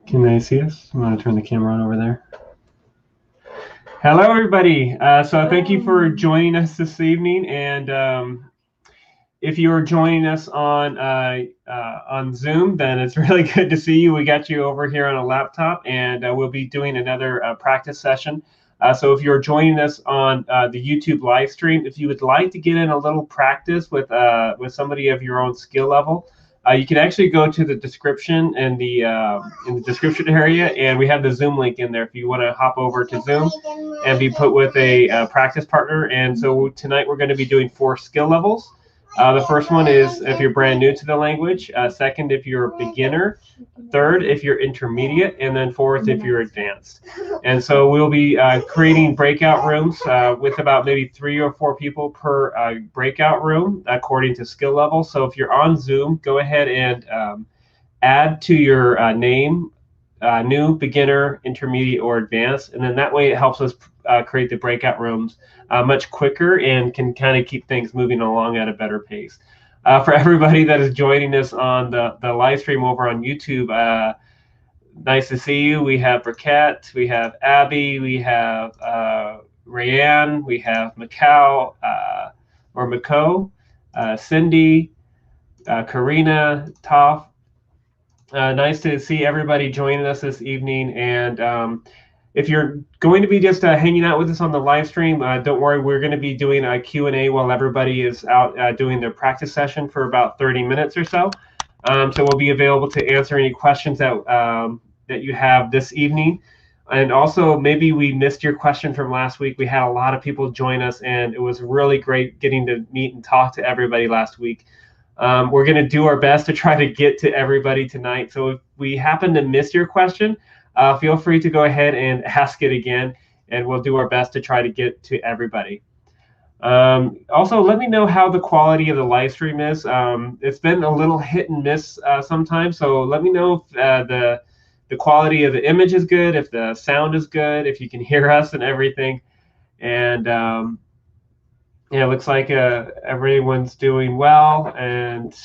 Can they see us? I'm going to turn the camera on over there. Hello, everybody. So thank you for joining us this evening. And if you are joining us on Zoom, then it's really good to see you. We got you over here on a laptop, and we'll be doing another practice session. So if you're joining us on the YouTube live stream, if you would like to get in a little practice with somebody of your own skill level, you can actually go to the description in the description area, and we have the Zoom link in there if you want to hop over to Zoom and be put with a practice partner. And so tonight we're going to be doing 4 skill levels. The first one is if you're brand new to the language. Second, if you're a beginner. Third, if you're intermediate. And then fourth, if you're advanced. And so we'll be creating breakout rooms with about maybe 3 or 4 people per breakout room according to skill level. So if you're on Zoom, go ahead and add to your name new, beginner, intermediate, or advanced. And then that way it helps us create the breakout rooms much quicker and can kind of keep things moving along at a better pace. For everybody that is joining us on the live stream over on YouTube, nice to see you. We have Briquette, we have Abby, we have Rayanne, we have Macau, or Mako, Cindy, Karina, Toph. Nice to see everybody joining us this evening. And if you're going to be just hanging out with us on the live stream, don't worry, we're going to be doing a Q&A while everybody is out doing their practice session for about 30 minutes or so. So we'll be available to answer any questions that you have this evening. And also, maybe we missed your question from last week. We had a lot of people join us, and it was really great getting to meet and talk to everybody last week. We're going to do our best to try to get to everybody tonight. So if we happen to miss your question, feel free to go ahead and ask it again, and we'll do our best to try to get to everybody. Also, let me know how the quality of the live stream is. It's been a little hit and miss sometimes, so let me know if the quality of the image is good, if the sound is good, if you can hear us and everything. And yeah, it looks like everyone's doing well, and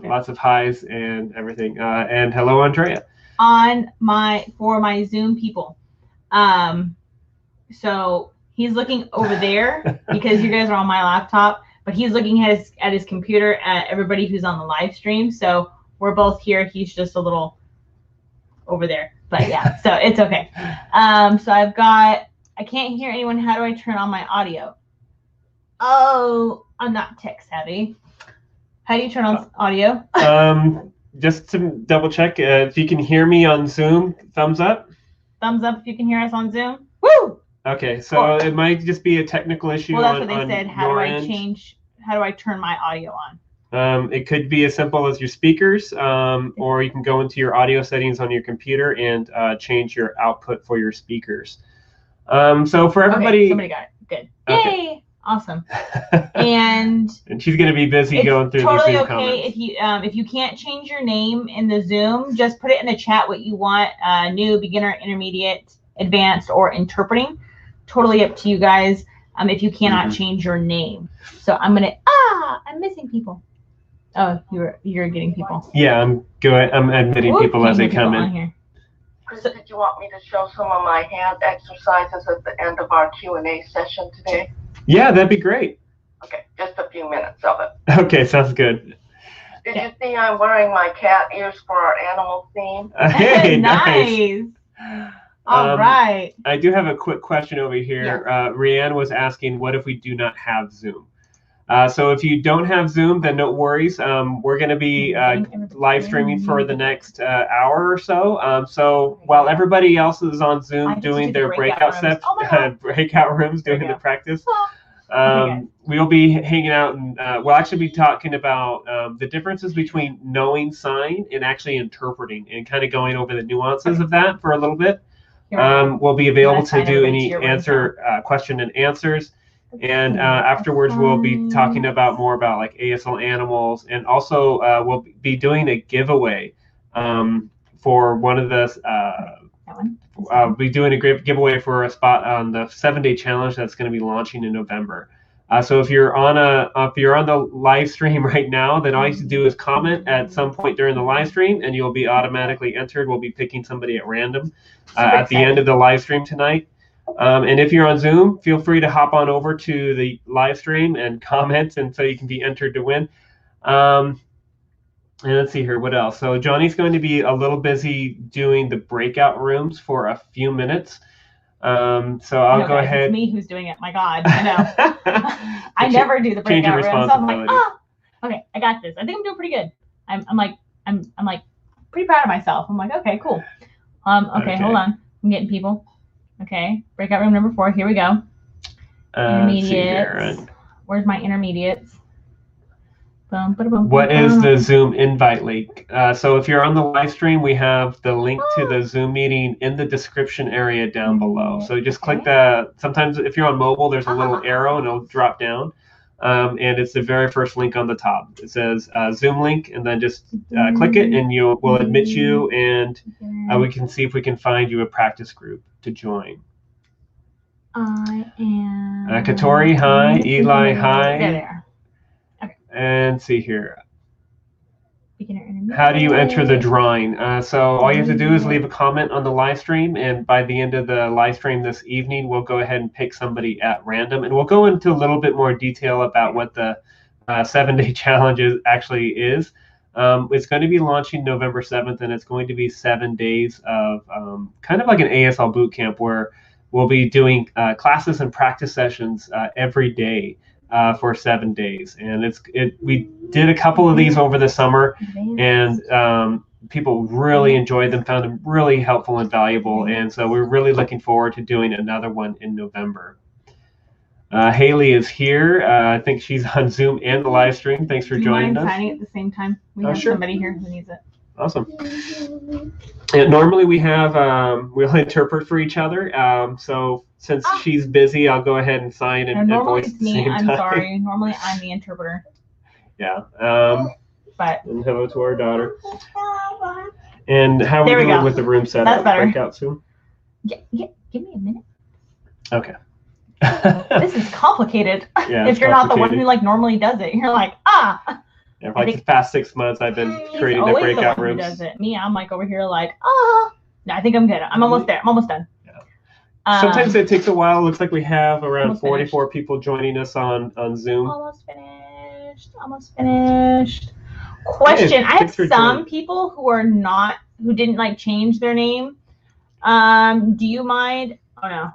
lots of highs and everything. And hello, Andrea. For my Zoom people. So he's looking over there because you guys are on my laptop, but he's looking at his computer at everybody who's on the live stream. So we're both here. He's just a little over there, but yeah, so it's okay. So I can't hear anyone. How do I turn on my audio? Oh, I'm not tech savvy. How do you turn on audio? Just to double check, if you can hear me on Zoom, thumbs up. Thumbs up if you can hear us on Zoom. Woo! Okay, so it might just be a technical issue. Well, that's what they said. How do I turn my audio on? It could be as simple as your speakers, or you can go into your audio settings on your computer and change your output for your speakers. So for everybody, okay, somebody got it. Good. Okay. Yay! Awesome. And she's going to be busy going through totally the Zoom okay comments. If you can't change your name in the Zoom, just put it in the chat what you want: new, beginner, intermediate, advanced, or interpreting. Totally up to you guys. If you cannot change your name, so I'm missing people. Oh, you're getting people. Yeah, I'm admitting people as they come in. Here. Chris, did you want me to show some of my hand exercises at the end of our Q&A session today? Yeah, that'd be great. Okay, just a few minutes of it. Okay, sounds good. Did you see I'm wearing my cat ears for our animal theme? Hey, nice. All right. I do have a quick question over here. Yeah. Rianne was asking, what if we do not have Zoom? So if you don't have Zoom, then no worries. We're going to be live streaming for the next hour or so. So while everybody else is on Zoom doing their breakout rooms, doing the practice, we'll be hanging out, and we'll actually be talking about the differences between knowing sign and actually interpreting, and kind of going over the nuances of that for a little bit. We'll be available to do any question and answers. And afterwards, we'll be talking more about like ASL Animals, and also we'll be doing a giveaway for one of the. We'll be doing a great giveaway for a spot on the 7-day challenge that's going to be launching in November. So if you're on the live stream right now, then all you have to do is comment at some point during the live stream, and you'll be automatically entered. We'll be picking somebody at random at the end of the live stream tonight. And if you're on Zoom, feel free to hop on over to the live stream and comment, and so you can be entered to win. And let's see here, what else? So Johnny's going to be a little busy doing the breakout rooms for a few minutes. So I'll go ahead. It's me who's doing it. My God, I know. I never do the breakout rooms. So I'm like, oh, okay, I got this. I think I'm doing pretty good. I'm like pretty proud of myself. I'm like, okay, cool. Okay, hold on. I'm getting people. Okay, breakout room number 4. Here we go. Intermediates. Where's my intermediates? What is the Zoom invite link? So if you're on the live stream, we have the link to the Zoom meeting in the description area down below. So just click the, sometimes if you're on mobile, there's a little arrow and it'll drop down. And it's the very first link on the top. It says Zoom link, and then just click it and we'll admit you, and we can see if we can find you a practice group to join. I am... Katori, hi. Eli, hi. There they are. And see here. How do you enter the drawing? So all you have to do is leave a comment on the live stream, and by the end of the live stream this evening, we'll go ahead and pick somebody at random, and we'll go into a little bit more detail about what the 7-day challenge actually is. It's going to be launching November 7th, and it's going to be 7 days of kind of like an ASL boot camp, where we'll be doing classes and practice sessions every day. For 7 days, and we did a couple of these over the summer, and people really enjoyed them, found them really helpful and valuable, and so we're really looking forward to doing another one in November. Haley is here. I think she's on Zoom and the live stream. Thanks for joining us. Do you mind signing at the same time? We have somebody here who needs it. Awesome. And normally we have we'll interpret for each other. So since she's busy, I'll go ahead and sign and voice at the same time. I'm sorry. Normally I'm the interpreter. Yeah. But and hello to our daughter. And how are we doing with the room setup? That's better. Breakout soon? Yeah, give me a minute. Okay. This is complicated. Yeah, if you're not the one who normally does it, you're like, ah. Yeah, for the past 6 months, I've been creating the breakout rooms. Who does it? Me, I'm over here like, ah. No, I think I'm good. I'm almost there. I'm almost done. Yeah. Sometimes it takes a while. It looks like we have around 44 people joining us on Zoom. Almost finished. Almost finished. Question: I have some people who didn't change their name. Do you mind? Oh no,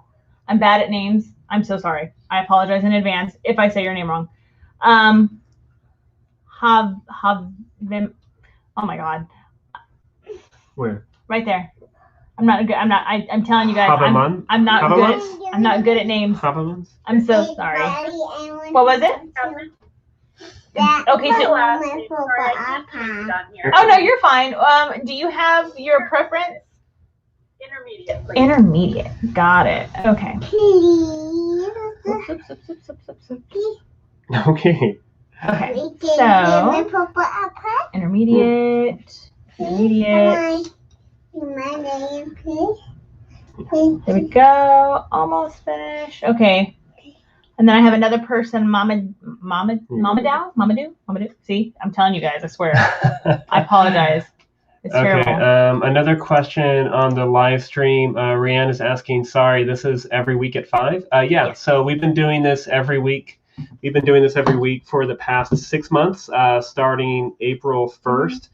I'm bad at names. I'm so sorry. I apologize in advance if I say your name wrong. Oh my God. Where? Right there. I'm not good. I'm telling you guys. I'm not good. I'm not good at names. I'm so sorry. What was it? Okay, so. Oh no, you're fine. Do you have your preference? Intermediate. Please. Intermediate. Got it. Okay. Okay. Okay. So intermediate. There we go. Almost finished. Okay. And then I have another person, Mamadou. See, I'm telling you guys, I swear. I apologize. It's terrible. Another question on the live stream. Rianne is asking, sorry, this is every week at 5? Yeah, so we've been doing this every week. We've been doing this every week for the past 6 months, starting April 1st.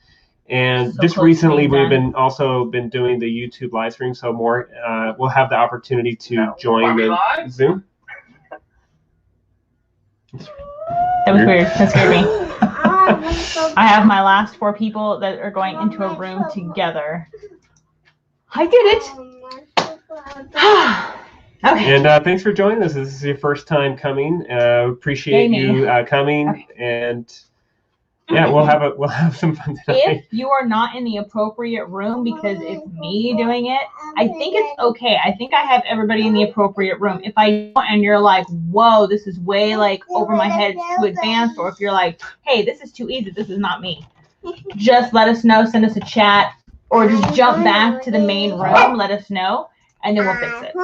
And so just recently, we've been doing the YouTube live stream, so more we'll have the opportunity to join the Zoom. That was weird. That scared me. I have my last 4 people that are going into a room together. I did it. Okay. And thanks for joining us. This is your first time coming. Appreciate you coming. Okay. And yeah, we'll have some fun tonight. If you are not in the appropriate room because it's me doing it, I think it's okay. I think I have everybody in the appropriate room. If I don't and you're like, whoa, this is way over my head, it's too advanced, or if you're like, hey, this is too easy, this is not me, just let us know, send us a chat, or just jump back to the main room, let us know, and then we'll fix it.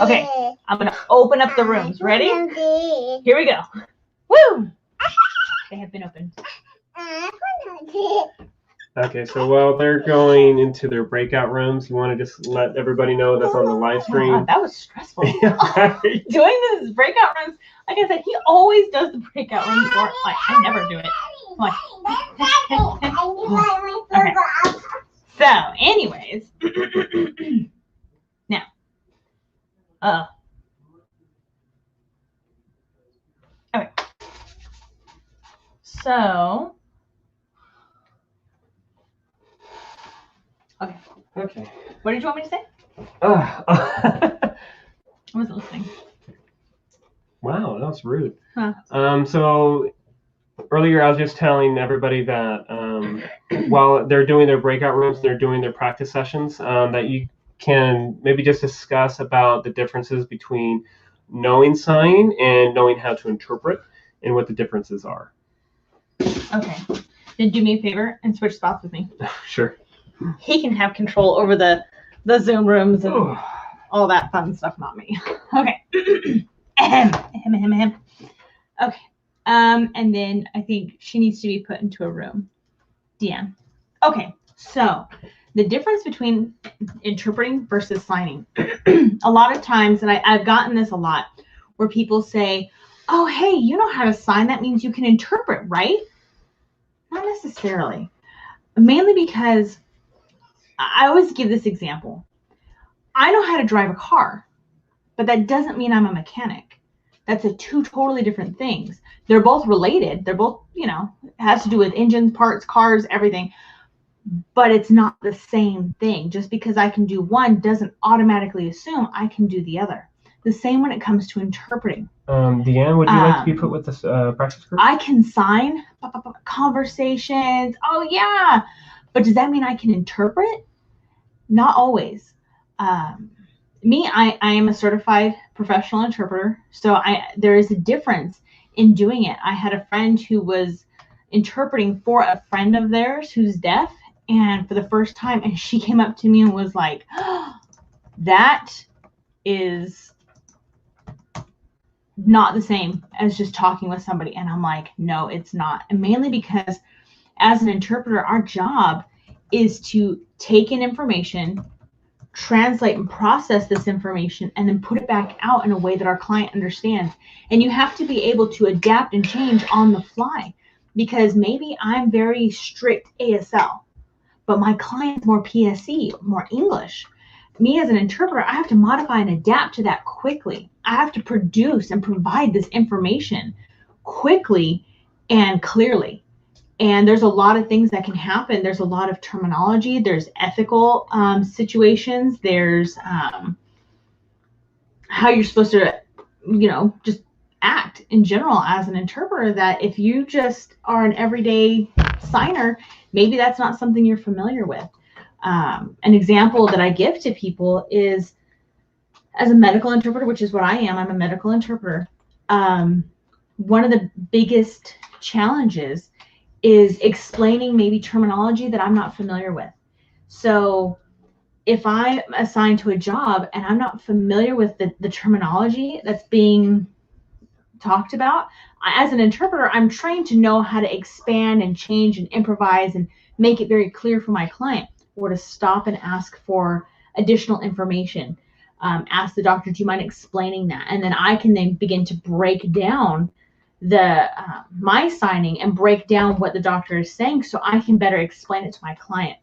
Okay, I'm going to open up the rooms. Ready? Here we go. Woo! They have been opened. Okay, so while they're going into their breakout rooms, you want to just let everybody know that's on the live stream. Oh, that was stressful. Doing this breakout rooms, like I said, he always does the breakout rooms. Like, I never do it. Like, okay. So, anyways, now, okay. So, Okay. What did you want me to say? I wasn't listening. Wow, that was rude. Huh. So earlier I was just telling everybody that while they're doing their breakout rooms, they're doing their practice sessions, that you can maybe just discuss about the differences between knowing sign and knowing how to interpret and what the differences are. Okay. Then do me a favor and switch spots with me. Sure. He can have control over the Zoom rooms and all that fun stuff, not me. Okay. Okay. And then I think she needs to be put into a room. Deanne. Okay. So the difference between interpreting versus signing. A lot of times, and I've gotten this a lot, where people say, oh, hey, you know how to sign. That means you can interpret, right? Not necessarily. Mainly because I always give this example. I know how to drive a car, but that doesn't mean I'm a mechanic. That's two totally different things. They're both related. They're both, it has to do with engines, parts, cars, everything. But it's not the same thing. Just because I can do one doesn't automatically assume I can do the other. The same when it comes to interpreting. Deanne, would you like to be put with this practice group? I can sign conversations. Oh, yeah. But does that mean I can interpret? Not always. I am a certified professional interpreter. So there is a difference in doing it. I had a friend who was interpreting for a friend of theirs who's deaf. And for the first time, and she came up to me and was like, oh, that is not the same as just talking with somebody. And I'm like, no, it's not. And mainly because as an interpreter, our job is to take in information, translate and process this information, and then put it back out in a way that our client understands. And you have to be able to adapt and change on the fly, because maybe I'm very strict ASL, but my client's more PSE, more English. Me as an interpreter, I have to modify and adapt to that quickly. I have to produce and provide this information quickly and clearly. And there's a lot of things that can happen. There's a lot of terminology. There's ethical situations. There's how you're supposed to, just act in general as an interpreter, that if you just are an everyday signer, maybe that's not something you're familiar with. An example that I give to people is, as a medical interpreter, which is what I am, I'm a medical interpreter. One of the biggest challenges is explaining maybe terminology that I'm not familiar with. So if I'm assigned to a job and I'm not familiar with the terminology that's being talked about, as an interpreter, I'm trained to know how to expand and change and improvise and make it very clear for my client, or to stop and ask for additional information. Ask the doctor, do you mind explaining that? And then I can then begin to break down my signing and break down what the doctor is saying, so I can better explain it to my client.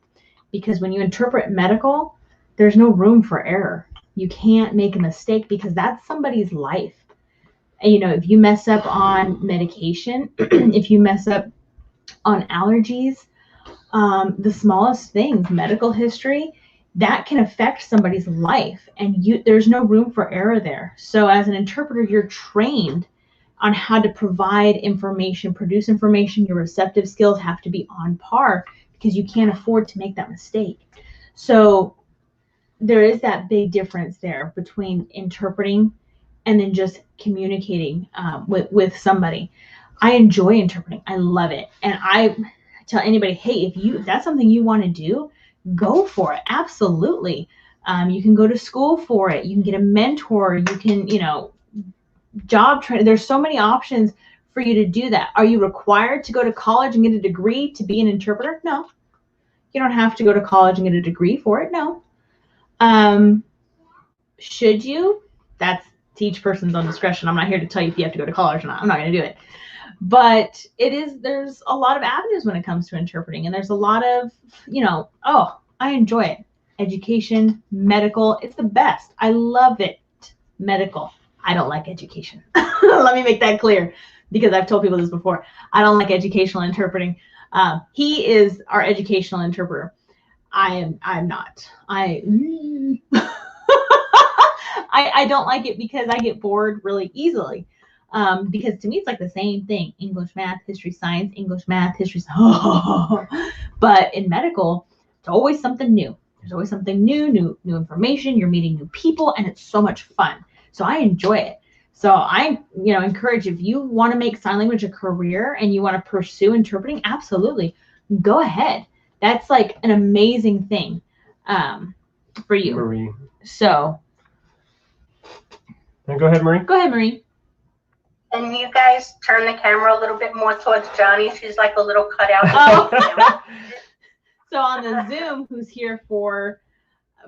Because when you interpret medical, there's no room for error. You can't make a mistake, because that's somebody's life. And, if you mess up on medication, if you mess up on allergies, the smallest things, medical history, that can affect somebody's life, and there's no room for error there. So as an interpreter, you're trained on how to provide information, produce information. Your receptive skills have to be on par, because you can't afford to make that mistake. So there is that big difference there between interpreting and then just communicating with somebody. I enjoy interpreting. I love it. And I tell anybody, hey, if that's something you want to do, go for it. Absolutely. You can go to school for it. You can get a mentor. You can, job training. There's so many options for you to do that. Are you required to go to college and get a degree to be an interpreter? No. You don't have to go to college and get a degree for it. No. Should you? That's to each person's own discretion. I'm not here to tell you if you have to go to college or not. I'm not going to do it. But there's a lot of avenues when it comes to interpreting. And there's a lot of, I enjoy it. Education, medical, it's the best. I love it. Medical. I don't like education. Let me make that clear, because I've told people this before. I don't like educational interpreting. He is our educational interpreter. I'm not. I don't like it because I get bored really easily. Because to me, it's like the same thing. English, math, history, science, English, math, history, science. But in medical, it's always something new. There's always something new information. You're meeting new people, and it's so much fun. So I enjoy it. So I, encourage, if you want to make sign language a career and you want to pursue interpreting, absolutely, go ahead. That's like an amazing thing for you. Marie. So. Go ahead, Marie. Go ahead, Marie. And you guys turn the camera a little bit more towards Johnny. She's like a little cutout. Oh. So on the Zoom, who's here for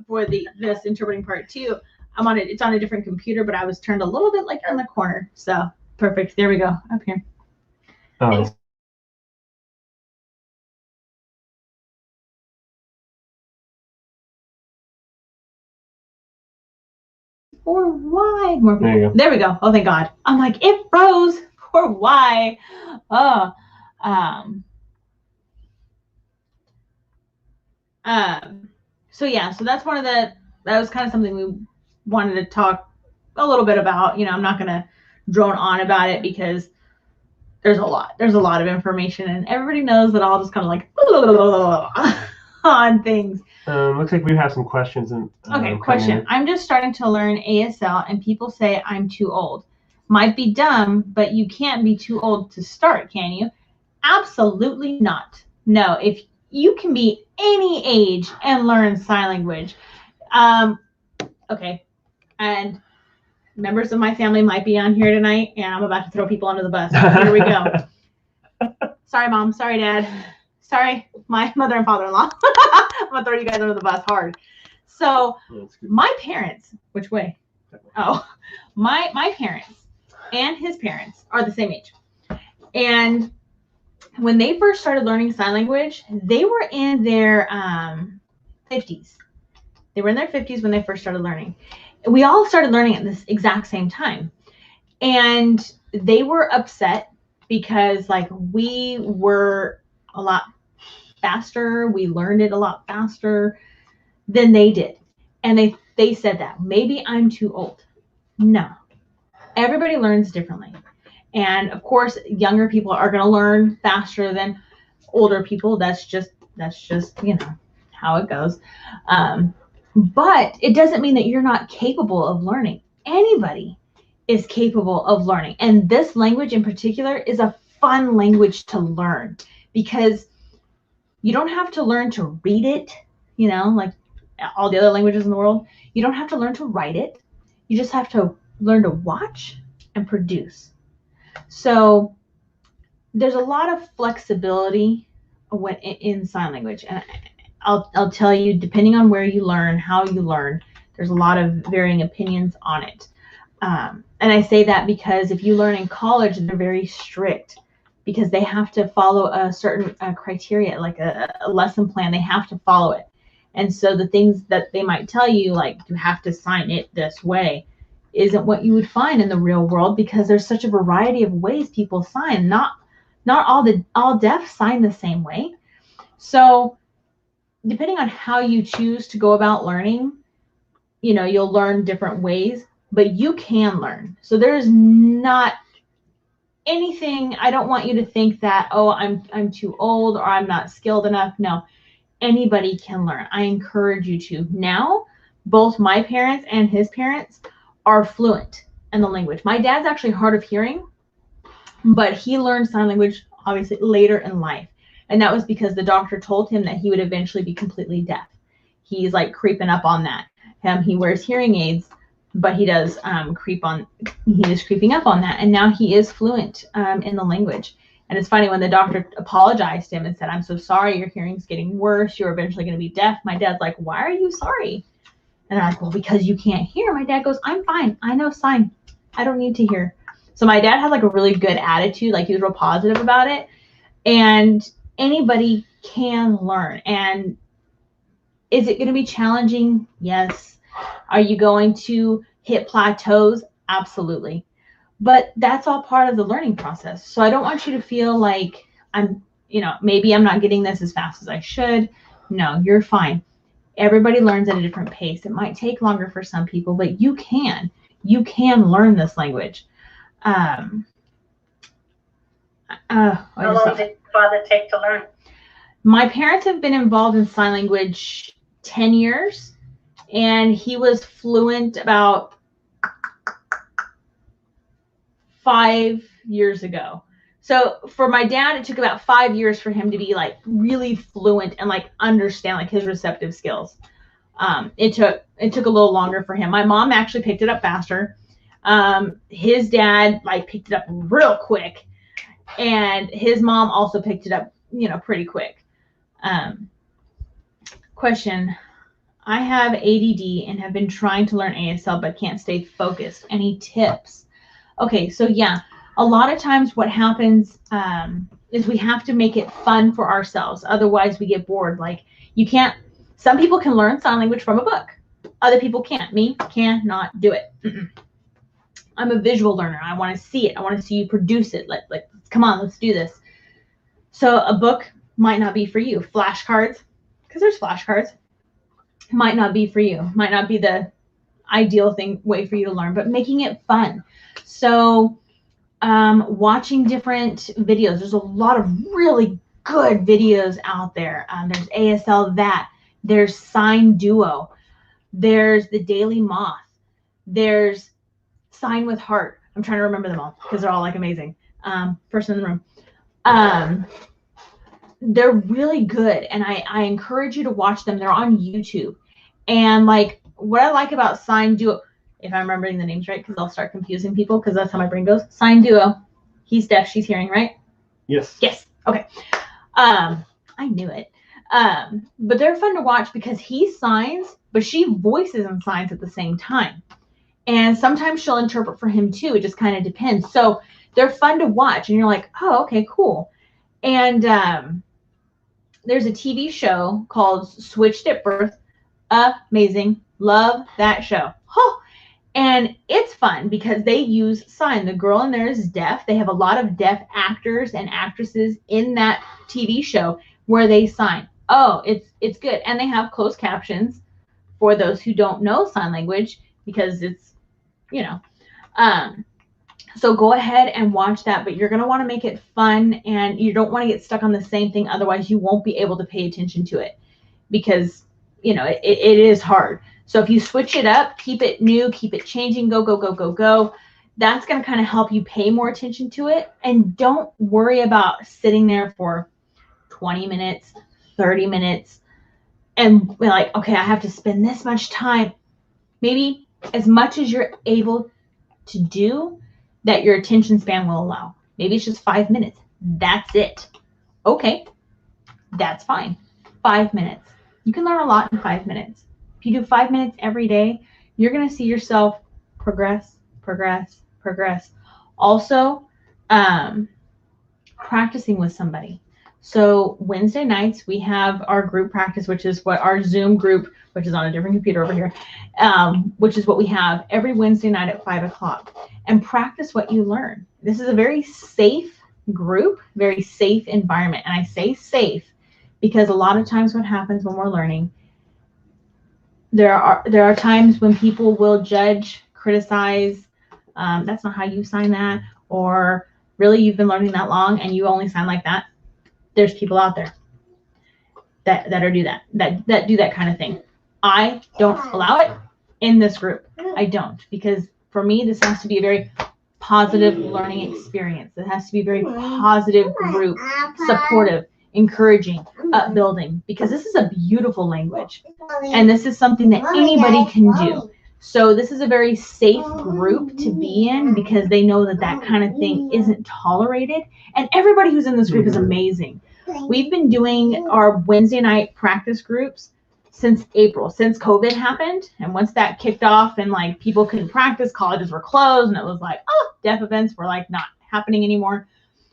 this interpreting part too, it's on a different computer, but I was turned a little bit like in the corner. So perfect. There we go. Up here. Oh. Or why? More people. There you go. There we go. Oh, thank God. I'm like, it froze. Or why? Oh. So yeah, so that's that was kind of something we wanted to talk a little bit about. I'm not going to drone on about it because there's a lot of information, and everybody knows that I'll just kind of like on things. Looks like we have some questions. Okay, question. I'm just starting to learn ASL, and people say I'm too old. Might be dumb, but you can't be too old to start, can you? Absolutely not. No, if you can be any age and learn sign language. Okay, and members of my family might be on here tonight, and I'm about to throw people under the bus. Here we go. Sorry, Mom. Sorry, Dad. Sorry, my mother and father-in-law. I'm going to throw you guys under the bus hard. So my parents, which way? Oh, my parents and his parents are the same age. And when they first started learning sign language, they were in their 50s. They were in their 50s when they first started learning. We all started learning at this exact same time. And they were upset because we were a lot faster. We learned it a lot faster than they did. And they said that maybe I'm too old. No, everybody learns differently. And of course, younger people are going to learn faster than older people. That's just how it goes. But it doesn't mean that you're not capable of learning. Anybody is capable of learning. And this language in particular is a fun language to learn, because you don't have to learn to read it, like all the other languages in the world. You don't have to learn to write it. You just have to learn to watch and produce. So there's a lot of flexibility in sign language. And I'll tell you, depending on where you learn, how you learn, there's a lot of varying opinions on it. And I say that because if you learn in college, they're very strict, because they have to follow a certain criteria, like a lesson plan. They have to follow it. And so the things that they might tell you, like you have to sign it this way, isn't what you would find in the real world, because there's such a variety of ways people sign. Not all deaf sign the same way. So depending on how you choose to go about learning, you'll learn different ways, but you can learn. So there's not anything. I don't want you to think that, oh, I'm too old or I'm not skilled enough. No, anybody can learn. I encourage you to. Now, both my parents and his parents are fluent in the language. My dad's actually hard of hearing, but he learned sign language obviously later in life. And that was because the doctor told him that he would eventually be completely deaf. He's like creeping up on that. him. He wears hearing aids, but he does he is creeping up on that. And now he is fluent in the language. And it's funny when the doctor apologized to him and said, I'm so sorry, your hearing's getting worse. You're eventually going to be deaf. My dad's like, why are you sorry? And I'm like, well, because you can't hear. My dad goes, I'm fine. I know sign. I don't need to hear. So my dad had like a really good attitude. Like he was real positive about it. And anybody can learn. And is it going to be challenging? Yes. Are you going to hit plateaus? Absolutely. But that's all part of the learning process. So I don't want you to feel like maybe I'm not getting this as fast as I should. No, you're fine. Everybody learns at a different pace. It might take longer for some people, but you can learn this language. How long did father take to learn? My parents have been involved in sign language 10 years, and he was fluent about 5 years ago. So for my dad, it took about 5 years for him to be like really fluent and like understand like his receptive skills. It took a little longer for him. My mom actually picked it up faster. His dad like picked it up real quick, and his mom also picked it up, pretty quick. Question. I have ADD and have been trying to learn ASL but can't stay focused. Any tips? Okay, so yeah, a lot of times what happens is we have to make it fun for ourselves. Otherwise we get bored. Like some people can learn sign language from a book. Other people can't. Me cannot do it. I'm a visual learner. I want to see it. I want to see you produce it. Like, come on, let's do this. So a book might not be for you. Flashcards, because there's flashcards, might not be for you. Might not be the ideal way for you to learn, but making it fun. So watching different videos. There's a lot of really good videos out there. There's ASL that. There's Sign Duo. There's The Daily Moth. There's Sign with Heart. I'm trying to remember them all because they're all like amazing. Person in the room. They're really good, and I encourage you to watch them. They're on YouTube. And like what I like about Sign Duo, if I'm remembering the names right, because I'll start confusing people because that's how my brain goes. Sign Duo. He's deaf, she's hearing, right? Yes. Yes. Okay. I knew it. But they're fun to watch because he signs, but she voices and signs at the same time. And sometimes she'll interpret for him too. It just kind of depends. So they're fun to watch, and you're like, oh, okay, cool. And there's a TV show called Switched at Birth. Amazing. Love that show. Oh, and it's fun because they use sign. The girl in there is deaf. They have a lot of deaf actors and actresses in that TV show where they sign. Oh, it's good. And they have closed captions for those who don't know sign language because it's, so go ahead and watch that, but you're going to want to make it fun, and you don't want to get stuck on the same thing. Otherwise you won't be able to pay attention to it because, it is hard. So if you switch it up, keep it new, keep it changing, go. That's going to kind of help you pay more attention to it. And don't worry about sitting there for 20 minutes, 30 minutes, and be like, okay, I have to spend this much time. Maybe as much as you're able to do that your attention span will allow. Maybe it's just 5 minutes. That's it. Okay, that's fine. 5 minutes. You can learn a lot in 5 minutes. If you do 5 minutes every day, you're going to see yourself progress. Also, practicing with somebody. So Wednesday nights, we have our group practice, which is what our Zoom group, which is on a different computer over here, which is what we have every Wednesday night at 5 o'clock. And practice what you learn. This is a very safe group, very safe environment. And I say safe because a lot of times what happens when we're learning, there are times when people will judge, criticize, that's not how you sign that, or really you've been learning that long and you only sign like that. There's people out there that do that kind of thing. I don't allow it in this group. I don't, because for me, this has to be a very positive learning experience. It has to be a very positive group, supportive. encouraging, upbuilding, because this is a beautiful language. And this is something that anybody can do. So this is a very safe group to be in because they know that that kind of thing isn't tolerated. And everybody who's in this group is amazing. We've been doing our Wednesday night practice groups since April, since COVID happened. And once that kicked off and like people couldn't practice, colleges were closed, and it was like, oh, deaf events were like not happening anymore.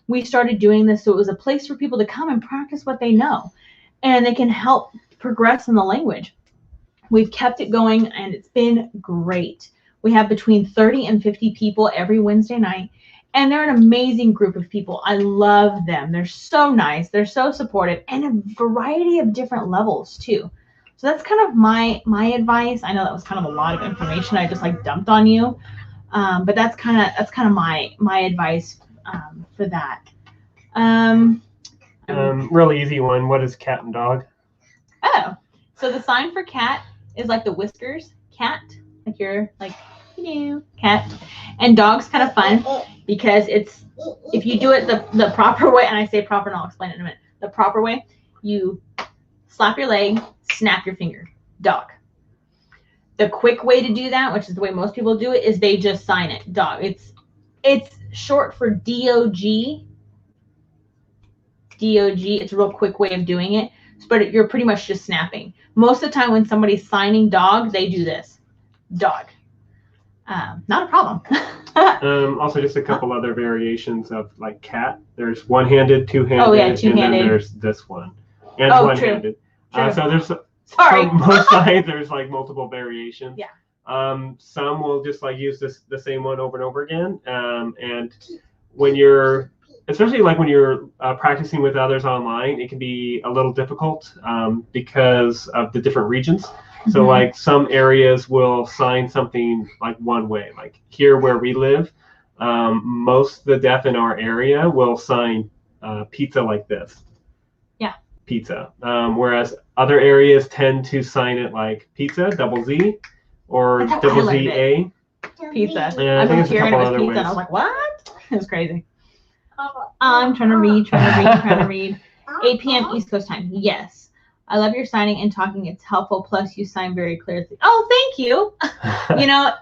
We started doing this. So it was a place for people to come and practice what they know, and they can help progress in the language. We've kept it going, and it's been great. We have between 30 and 50 people every Wednesday night, and they're an amazing group of people. I love them. They're so nice. They're so supportive, and a variety of different levels too. So that's kind of my advice. I know that was kind of a lot of information I just like dumped on you, but that's kind of my advice for that. Really easy one. What is cat and dog? Oh, so the sign for cat is like the whiskers, cat, like you're like, cat. And dog's kind of fun because it's, if you do it the proper way, and I say proper and I'll explain it in a minute. The proper way, you slap your leg, snap your finger, dog. The quick way to do that, which is the way most people do it, is they just sign it, dog. It's short for DOG. DOG, it's a real quick way of doing it, but you're pretty much just snapping. Most of the time when somebody's signing dog, they do this, dog. Not a problem. Also, just a couple other variations of like cat. There's one-handed, two-handed, oh, yeah, two-handed. And then there's this one. And one-handed. True. So there's Sorry. from both sides, there's like multiple variations. Yeah. Some will just like use the same one over and over again. And when you're, especially like when you're practicing with others online, it can be a little difficult because of the different regions. So like some areas will sign something like one way, like here where we live, most of the deaf in our area will sign pizza like this. Yeah. Pizza. Whereas other areas tend to sign it like pizza, double Z, or double Z-A. Pizza. I think it's a couple other ways. And I was like, what? It was crazy. I'm trying to read. 8 p.m. East Coast time. Yes. I love your signing and talking. It's helpful. Plus, you sign very clearly. Oh, thank you. You know,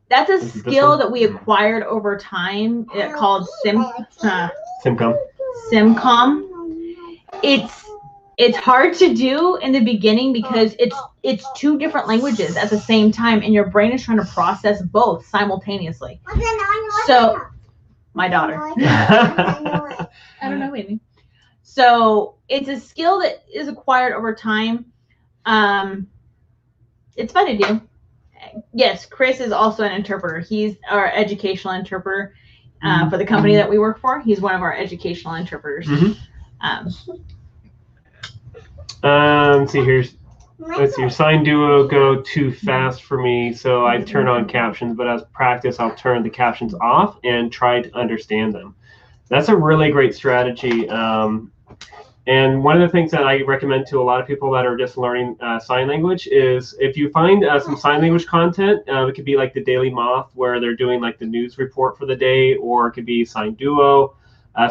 that's a skill that we acquired over time. Called Simcom. It's hard to do in the beginning because it's two different languages at the same time, and your brain is trying to process both simultaneously. So, my daughter. I don't know, maybe. So it's a skill that is acquired over time. It's fun to do. Yes, Chris is also an interpreter. He's our educational interpreter for the company that we work for. He's one of our educational interpreters. Let's see here. Let's see. Your sign duo go too fast for me, so I turn on captions. But as practice, I'll turn the captions off and try to understand them. That's a really great strategy. And one of the things that I recommend to a lot of people that are just learning sign language is if you find some sign language content, it could be like the Daily Moth where they're doing like the news report for the day, or it could be Sign Duo.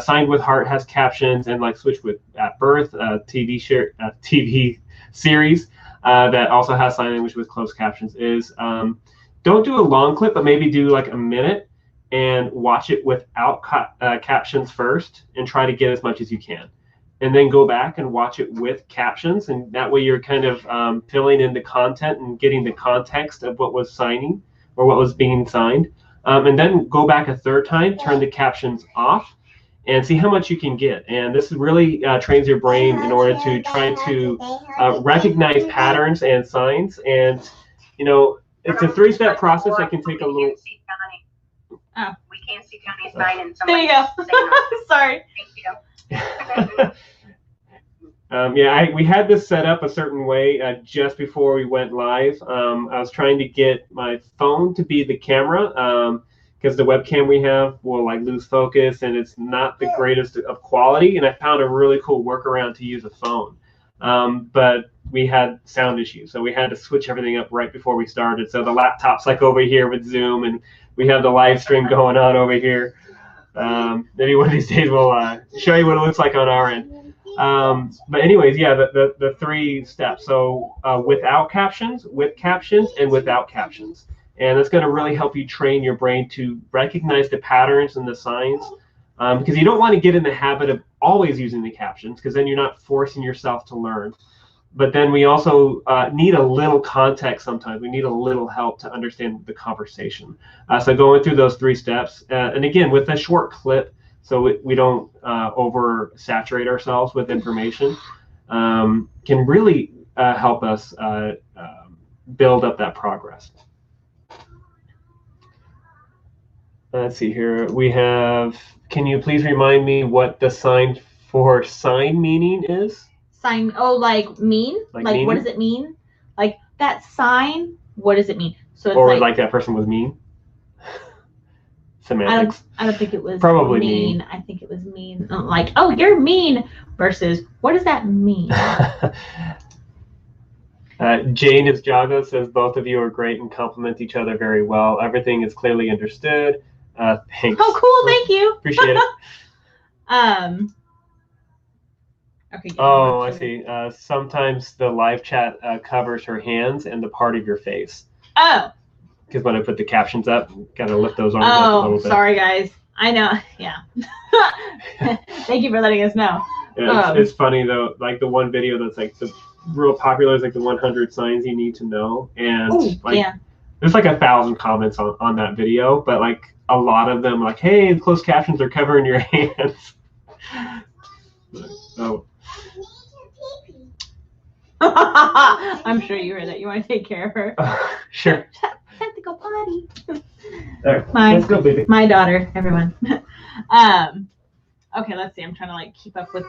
Signed with Heart has captions, and like Switch with at Birth, TV series that also has sign language with closed captions is don't do a long clip, but maybe do like a minute and watch it without captions first and try to get as much as you can. And then go back and watch it with captions, and that way you're kind of filling in the content and getting the context of what was signing or what was being signed. And then go back a third time, turn the captions off, and see how much you can get. And this really trains your brain in order to try to recognize patterns and signs. And, you know, it's a 3-step process that can take a little... Oh. We can't see Johnny's sign and there you go. Sorry. Thank you. We had this set up a certain way just before we went live. I was trying to get my phone to be the camera because the webcam we have will like lose focus and it's not the greatest of quality. And I found a really cool workaround to use a phone. But we had sound issues, so we had to switch everything up right before we started. So the laptop's like over here with Zoom, and we have the live stream going on over here. Maybe one of these days we'll show you what it looks like on our end. But anyways, yeah, the 3 steps. So without captions, with captions, and without captions. And it's going to really help you train your brain to recognize the patterns and the signs, because you don't want to get in the habit of always using the captions, because then you're not forcing yourself to learn. But then we also need a little context sometimes. We need a little help to understand the conversation. So going through those 3 steps, and again, with a short clip, so we don't oversaturate ourselves with information, can really help us build up that progress. Let's see here. We have, can you please remind me what the sign for sign meaning is? Sign, oh, like mean? Like what does it mean? Like that sign, what does it mean? So it's or like that person was mean? Semantics. I don't think it was probably mean. I think it was mean. Like, oh, you're mean versus what does that mean? Jane Jago says both of you are great and complement each other very well. Everything is clearly understood. Thanks. Oh, cool. Thank you. Appreciate it. Okay. Oh, I see. Sometimes the live chat covers her hands and the part of your face. Oh. Because when I put the captions up, gotta lift those arms up a little bit. Oh, sorry, guys. I know. Yeah. Thank you for letting us know. Yeah, it's funny though. Like the one video that's like the real popular is like the 100 signs you need to know, and there's like 1,000 comments on that video, but like a lot of them like, hey, the closed captions are covering your hands. Oh. I'm sure you heard that. You want to take care of her? Sure. Have to go potty. There. Let's go, baby. My daughter, everyone. Okay, let's see. I'm trying to like keep up with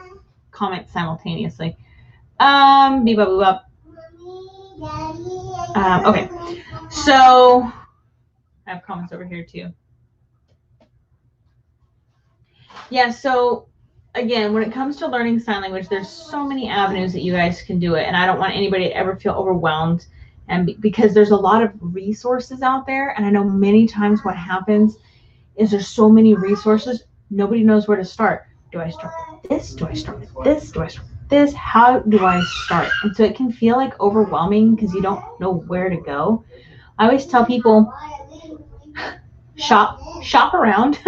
comments simultaneously. Bebop. Okay, so I have comments over here too. Yeah, so again, when it comes to learning sign language, there's so many avenues that you guys can do it, and I don't want anybody to ever feel overwhelmed, and because there's a lot of resources out there, and I know many times what happens is there's so many resources, nobody knows where to start. Do I start with this? Do I start with this? Do I start with this? How do I start? And so it can feel like overwhelming because you don't know where to go. I always tell people, shop around,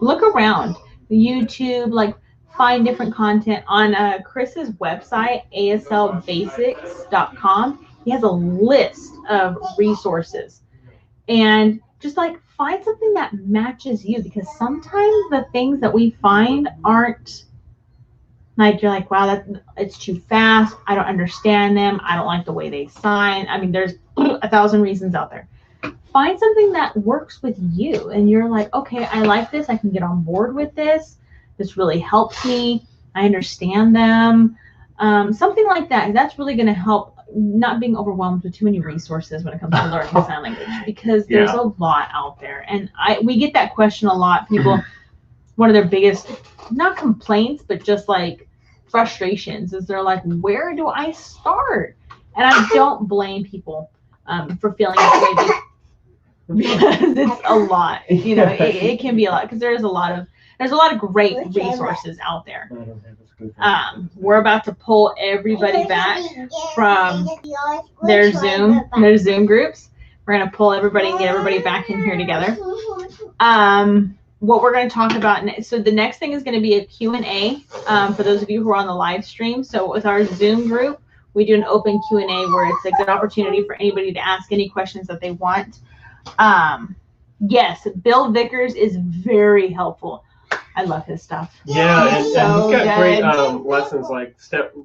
look around, YouTube, like find different content on Chris's website, aslbasics.com. He has a list of resources, and just like find something that matches you, because sometimes the things that we find aren't like, you're like, wow, it's too fast. I don't understand them. I don't like the way they sign. I mean, there's 1,000 reasons out there. Find something that works with you, and you're like, okay, I like this. I can get on board with this. This really helps me. I understand them. Something like that. That's really going to help not being overwhelmed with too many resources when it comes to learning sign language, because there's a lot out there. And we get that question a lot. People, one of their biggest, not complaints, but just like frustrations is they're like, where do I start? And I don't blame people for feeling this way, because it's a lot. You know, it can be a lot, because there's a lot of great resources out there. We're about to pull everybody back from their Zoom groups. We're going to pull everybody and get everybody back in here together. What we're going to talk about next, so the next thing is going to be a Q&A for those of you who are on the live stream. So with our Zoom group, we do an open Q&A where it's a good opportunity for anybody to ask any questions that they want. Yes, Bill Vickers is very helpful. I love his stuff. Yeah, and he's got great lessons, like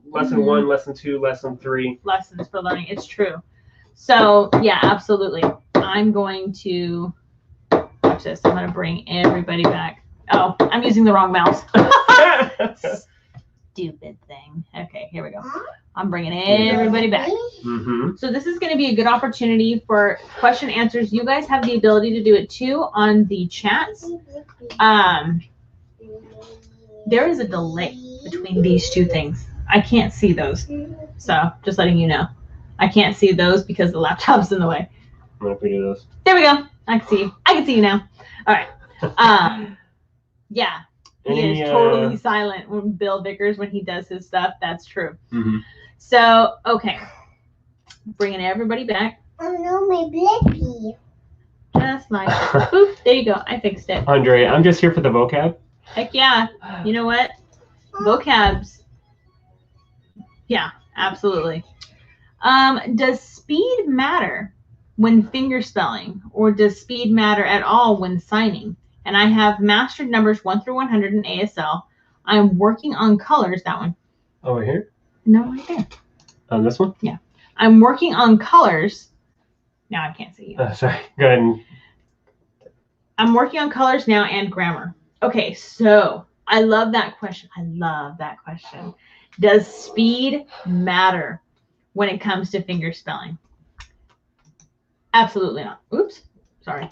lesson 1, lesson 2, lesson 3. Lessons for learning. It's true. So yeah, absolutely. I'm going to watch this. I'm going to bring everybody back. Oh, I'm using the wrong mouse. Stupid thing. Okay, here we go. I'm bringing everybody back. So this is going to be a good opportunity for question answers. You guys have the ability to do it too on the chats. There is a delay between these two things. I can't see those. So just letting you know. I can't see those because the laptop's in the way. I'm going to do those. There we go. I can see you. I can see you now. All right. Yeah. He is totally silent when Bill Vickers, when he does his stuff. That's true. Mhm. So, okay. Bringing everybody back. Oh no, my blippy. Just like that. Boop, there you go. I fixed it. Andre, I'm just here for the vocab. Heck yeah. You know what? Vocabs. Yeah, absolutely. Does speed matter when fingerspelling, or does speed matter at all when signing? And I have mastered numbers 1 through 100 in ASL. I'm working on colors. That one. Over here? No, right there. On this one? Yeah. I'm working on colors. Now I can't see you. Sorry. Go ahead. And... I'm working on colors now and grammar. Okay, so I love that question. I love that question. Does speed matter when it comes to fingerspelling? Absolutely not. Oops. Sorry.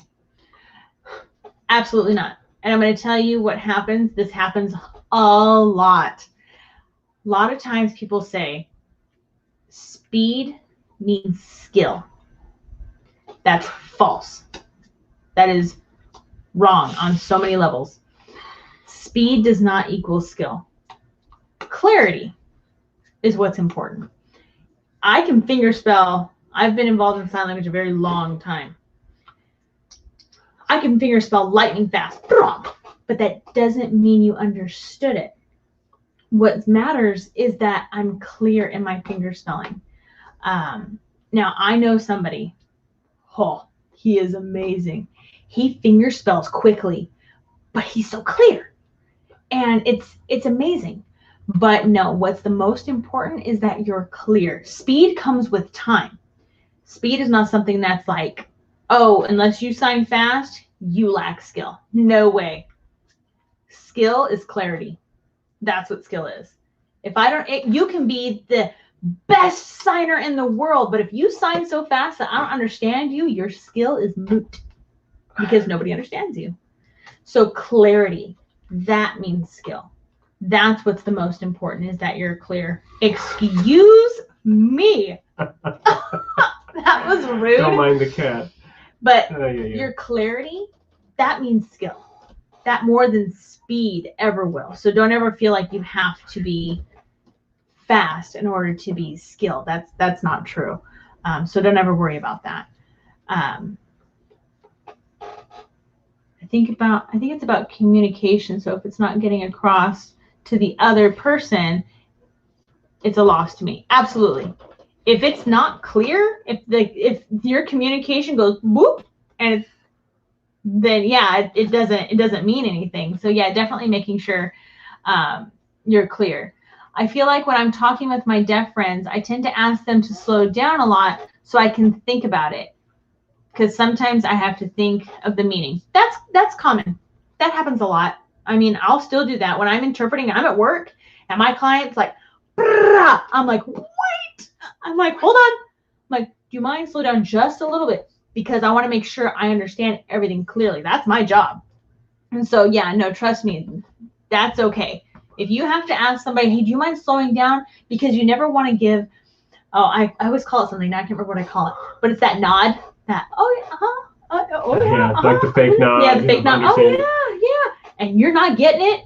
Absolutely not. And I'm going to tell you what happens. This happens a lot. A lot of times people say speed means skill. That's false. That is wrong on so many levels. Speed does not equal skill. Clarity is what's important. I can fingerspell. I've been involved in sign language a very long time. I can fingerspell lightning fast, but that doesn't mean you understood it. What matters is that I'm clear in my fingerspelling. Now, I know somebody, he is amazing. He fingerspells quickly, but he's so clear. And it's amazing. But no, what's the most important is that you're clear. Speed comes with time. Speed is not something that's like, oh, unless you sign fast, you lack skill. No way. Skill is clarity. That's what skill is. If I don't, you can be the best signer in the world, but if you sign so fast that I don't understand you, your skill is moot because nobody understands you. So clarity, that means skill. That's what's the most important, is that you're clear. Excuse me. That was rude. Don't mind the cat. But Yeah. your clarity, that means skill. That more than speed ever will. So don't ever feel like you have to be fast in order to be skilled. That's not true. So don't ever worry about that. I think it's about communication. So if it's not getting across to the other person, it's a loss to me. Absolutely. If it's not clear, if your communication goes boop and then yeah, it doesn't mean anything. So yeah, definitely making sure you're clear. I feel like when I'm talking with my deaf friends, I tend to ask them to slow down a lot so I can think about it. Because sometimes I have to think of the meaning. That's common. That happens a lot. I mean, I'll still do that when I'm interpreting. I'm at work and my client's like, brrrah. I'm like, wait. I'm like, hold on. I'm like, do you mind slow down just a little bit? Because I want to make sure I understand everything clearly. That's my job. And so, yeah, no, trust me, that's okay. If you have to ask somebody, hey, do you mind slowing down? Because you never want to give, I always call it something. Now I can't remember what I call it. But it's that nod. That, oh, yeah, oh, Yeah, like the fake nod. Yeah, the fake nod. Oh, understand. yeah. And you're not getting it.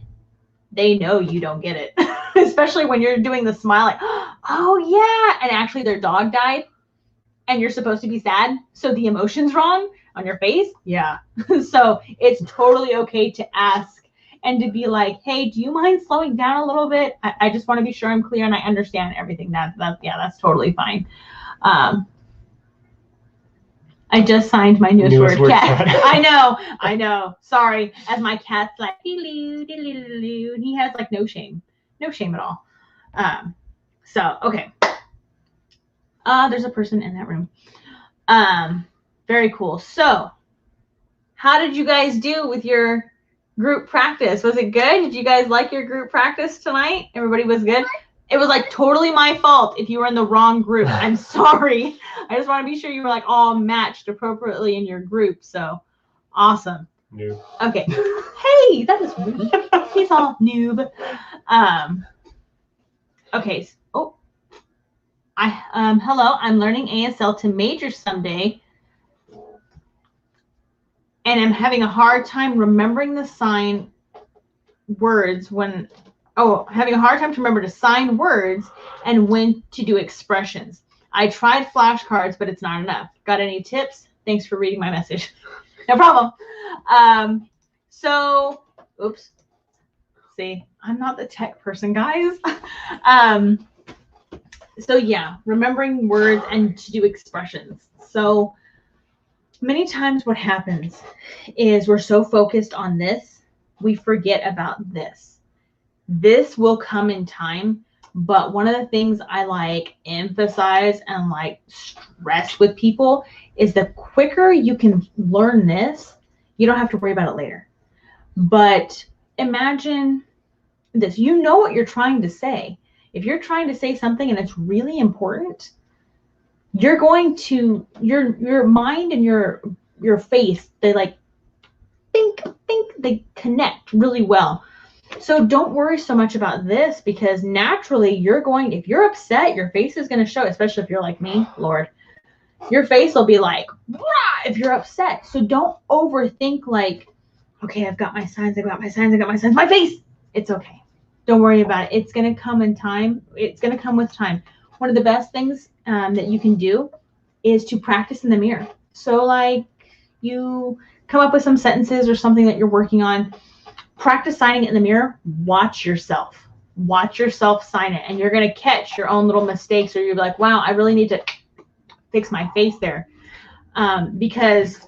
They know you don't get it. Especially when you're doing the smile like, oh, yeah. And actually their dog died. And you're supposed to be sad. So the emotion's wrong on your face. Yeah. So it's totally okay to ask and to be like, hey, do you mind slowing down a little bit? I just want to be sure I'm clear and I understand everything. That's totally fine. I just signed my newest word cat. I know. Sorry. As my cat's like, dee-loo, he has like no shame at all. So, okay. There's a person in that room. Very cool. So, how did you guys do with your group practice? Was it good? Did you guys like your group practice tonight? Everybody was good? It was like totally my fault if you were in the wrong group. I'm sorry. I just want to be sure you were like all matched appropriately in your group. So awesome. Noob. Okay. Hey, that is rude. He's all noob. Okay. Oh. Hello. I'm learning ASL to major someday. And I'm having a hard time remembering the sign words having a hard time to remember to sign words and when to do expressions. I tried flashcards, but it's not enough. Got any tips? Thanks for reading my message. No problem. Oops. See, I'm not the tech person, guys. So yeah, remembering words and to do expressions. So many times what happens is we're so focused on this, we forget about this. This will come in time, but one of the things I like emphasize and like stress with people is the quicker you can learn this, you don't have to worry about it later. But imagine this, you know what you're trying to say. If you're trying to say something and it's really important, you're going to, your mind and your face, they like think, they connect really well. So don't worry so much about this, because naturally if you're upset, your face is going to show, especially if you're like me, Lord, your face will be like, rah, if you're upset. So don't overthink like, okay, I've got my signs, my face. It's okay. Don't worry about it. It's going to come in time. It's going to come with time. One of the best things that you can do is to practice in the mirror. So like you come up with some sentences or something that you're working on, practice signing it in the mirror. Watch yourself sign it. And you're going to catch your own little mistakes, or you're like, wow, I really need to fix my face there. Because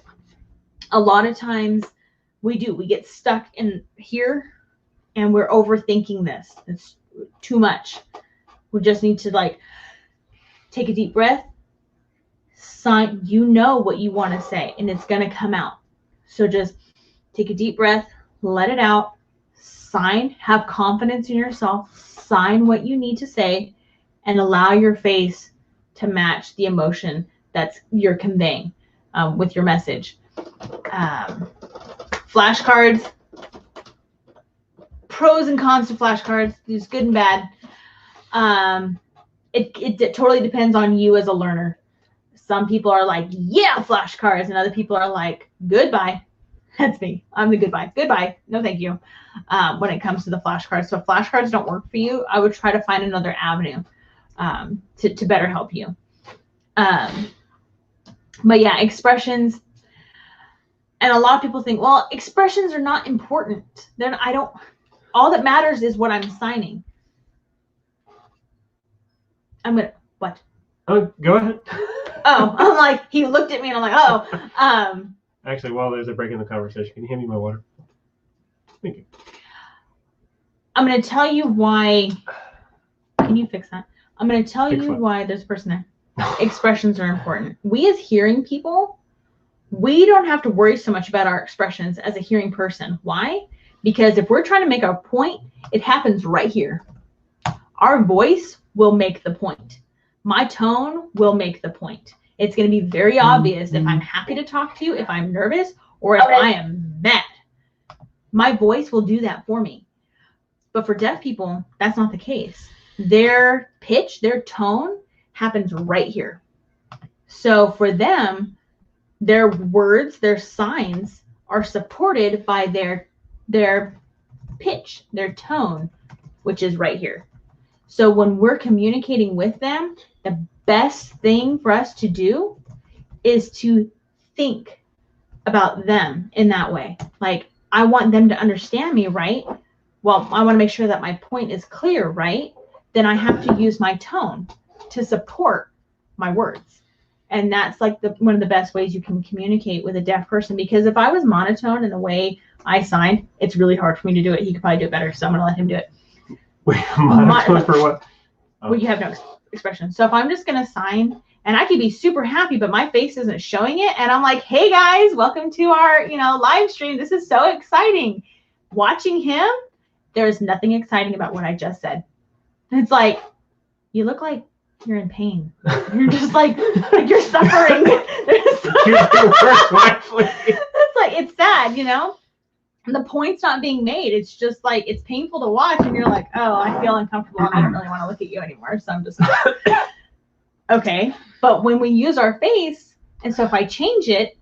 a lot of times we get stuck in here and we're overthinking this. It's too much. We just need to like take a deep breath, sign, you know what you want to say, and it's going to come out. So just take a deep breath, let it out, sign, have confidence in yourself, sign what you need to say, and allow your face to match the emotion that's you're conveying with your message. Flashcards, pros and cons to flashcards. There's good and bad. It totally depends on you as a learner. Some people are like, yeah, flashcards, and other people are like, goodbye. That's me. I'm the goodbye. Goodbye. No, thank you. When it comes to the flashcards. So if flashcards don't work for you, I would try to find another avenue to better help you. But yeah, expressions. And a lot of people think, well, expressions are not important. Then all that matters is what I'm signing. What? Oh, go ahead. Oh, I'm like, he looked at me and I'm like, oh. Actually, while there's a break in the conversation, can you hand me my water? Thank you. I'm going to tell you why. Can you fix that? I'm going to tell you why there's a person there. Expressions are important. We as hearing people, we don't have to worry so much about our expressions as a hearing person. Why? Because if we're trying to make a point, it happens right here. Our voice will make the point. My tone will make the point. It's going to be very obvious if I'm happy to talk to you, if I'm nervous, or if I am mad. My voice will do that for me. But for deaf people, that's not the case. Their pitch, their tone happens right here. So for them, their words, their signs are supported by their pitch, their tone, which is right here. So when we're communicating with them, the best thing for us to do is to think about them in that way. Like, I want them to understand me, right? Well, I want to make sure that my point is clear, right? Then I have to use my tone to support my words. And that's like one of the best ways you can communicate with a deaf person, because if I was monotone in the way I signed, it's really hard for me to do it. He could probably do it better, so I'm going to let him do it. Wait, monotone for what? Oh. Well, you have no expression. So if I'm just going to sign, and I could be super happy, but my face isn't showing it, and I'm like, hey guys, welcome to our, live stream. This is so exciting. Watching him, there's nothing exciting about what I just said. It's like, you look like you're in pain. You're just like you're suffering. It's like, it's sad, And the point's not being made. It's just like, it's painful to watch, and you're like, oh, I feel uncomfortable, and I don't really want to look at you anymore. So I'm just okay. But when we use our face, and so if I change it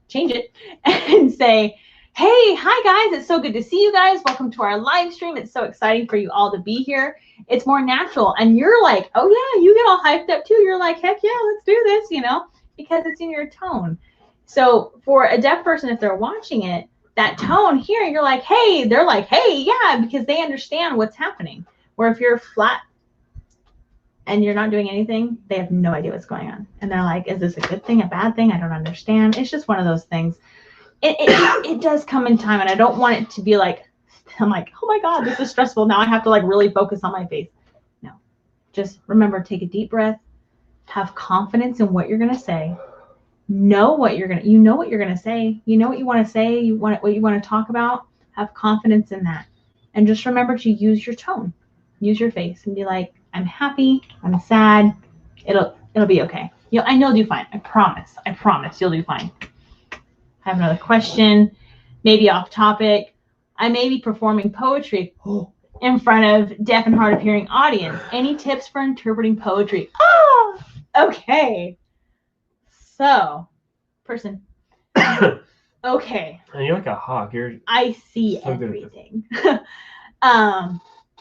and say, Hey, hi guys. It's so good to see you guys. Welcome to our live stream. It's so exciting for you all to be here. It's more natural. And you're like, oh yeah, you get all hyped up too. You're like, heck yeah, let's do this, you know, because it's in your tone. So for a deaf person, if they're watching it, that tone here, you're like, hey, they're like, hey, yeah, because they understand what's happening. Where if you're flat and you're not doing anything, they have no idea what's going on. And they're like, is this a good thing, a bad thing? I don't understand. It's just one of those things. It does come in time, and I don't want it to be like, I'm like, oh my God, this is stressful. Now I have to like really focus on my face. No, just remember, take a deep breath, have confidence in what you're going to say. Know what you're going to, you know what you're going to say. You know what you want to say. You want what you want to talk about. Have confidence in that. And just remember to use your tone, use your face, and be like, I'm happy, I'm sad. It'll be okay. I know you'll do fine. I promise you'll do fine. I have another question, maybe off topic. I may be performing poetry in front of deaf and hard of hearing audience. Any tips for interpreting poetry? Oh, okay. So, person. Okay. And you're like a hawk. I see so everything.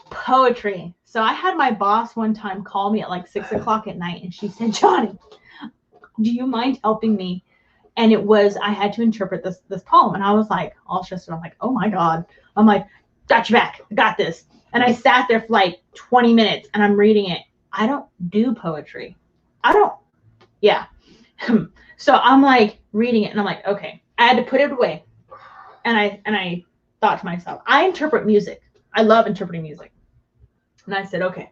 Poetry. So I had my boss one time call me at like 6 o'clock at night, and she said, Johnny, do you mind helping me? And it was, I had to interpret this poem. And I was like, all stressed out. I'm like, oh my God. I'm like, got your back. I got this. And I sat there for like 20 minutes and I'm reading it. I don't do poetry. Yeah. So I'm like reading it and I'm like, okay. I had to put it away. And I thought to myself, I interpret music. I love interpreting music. And I said, okay,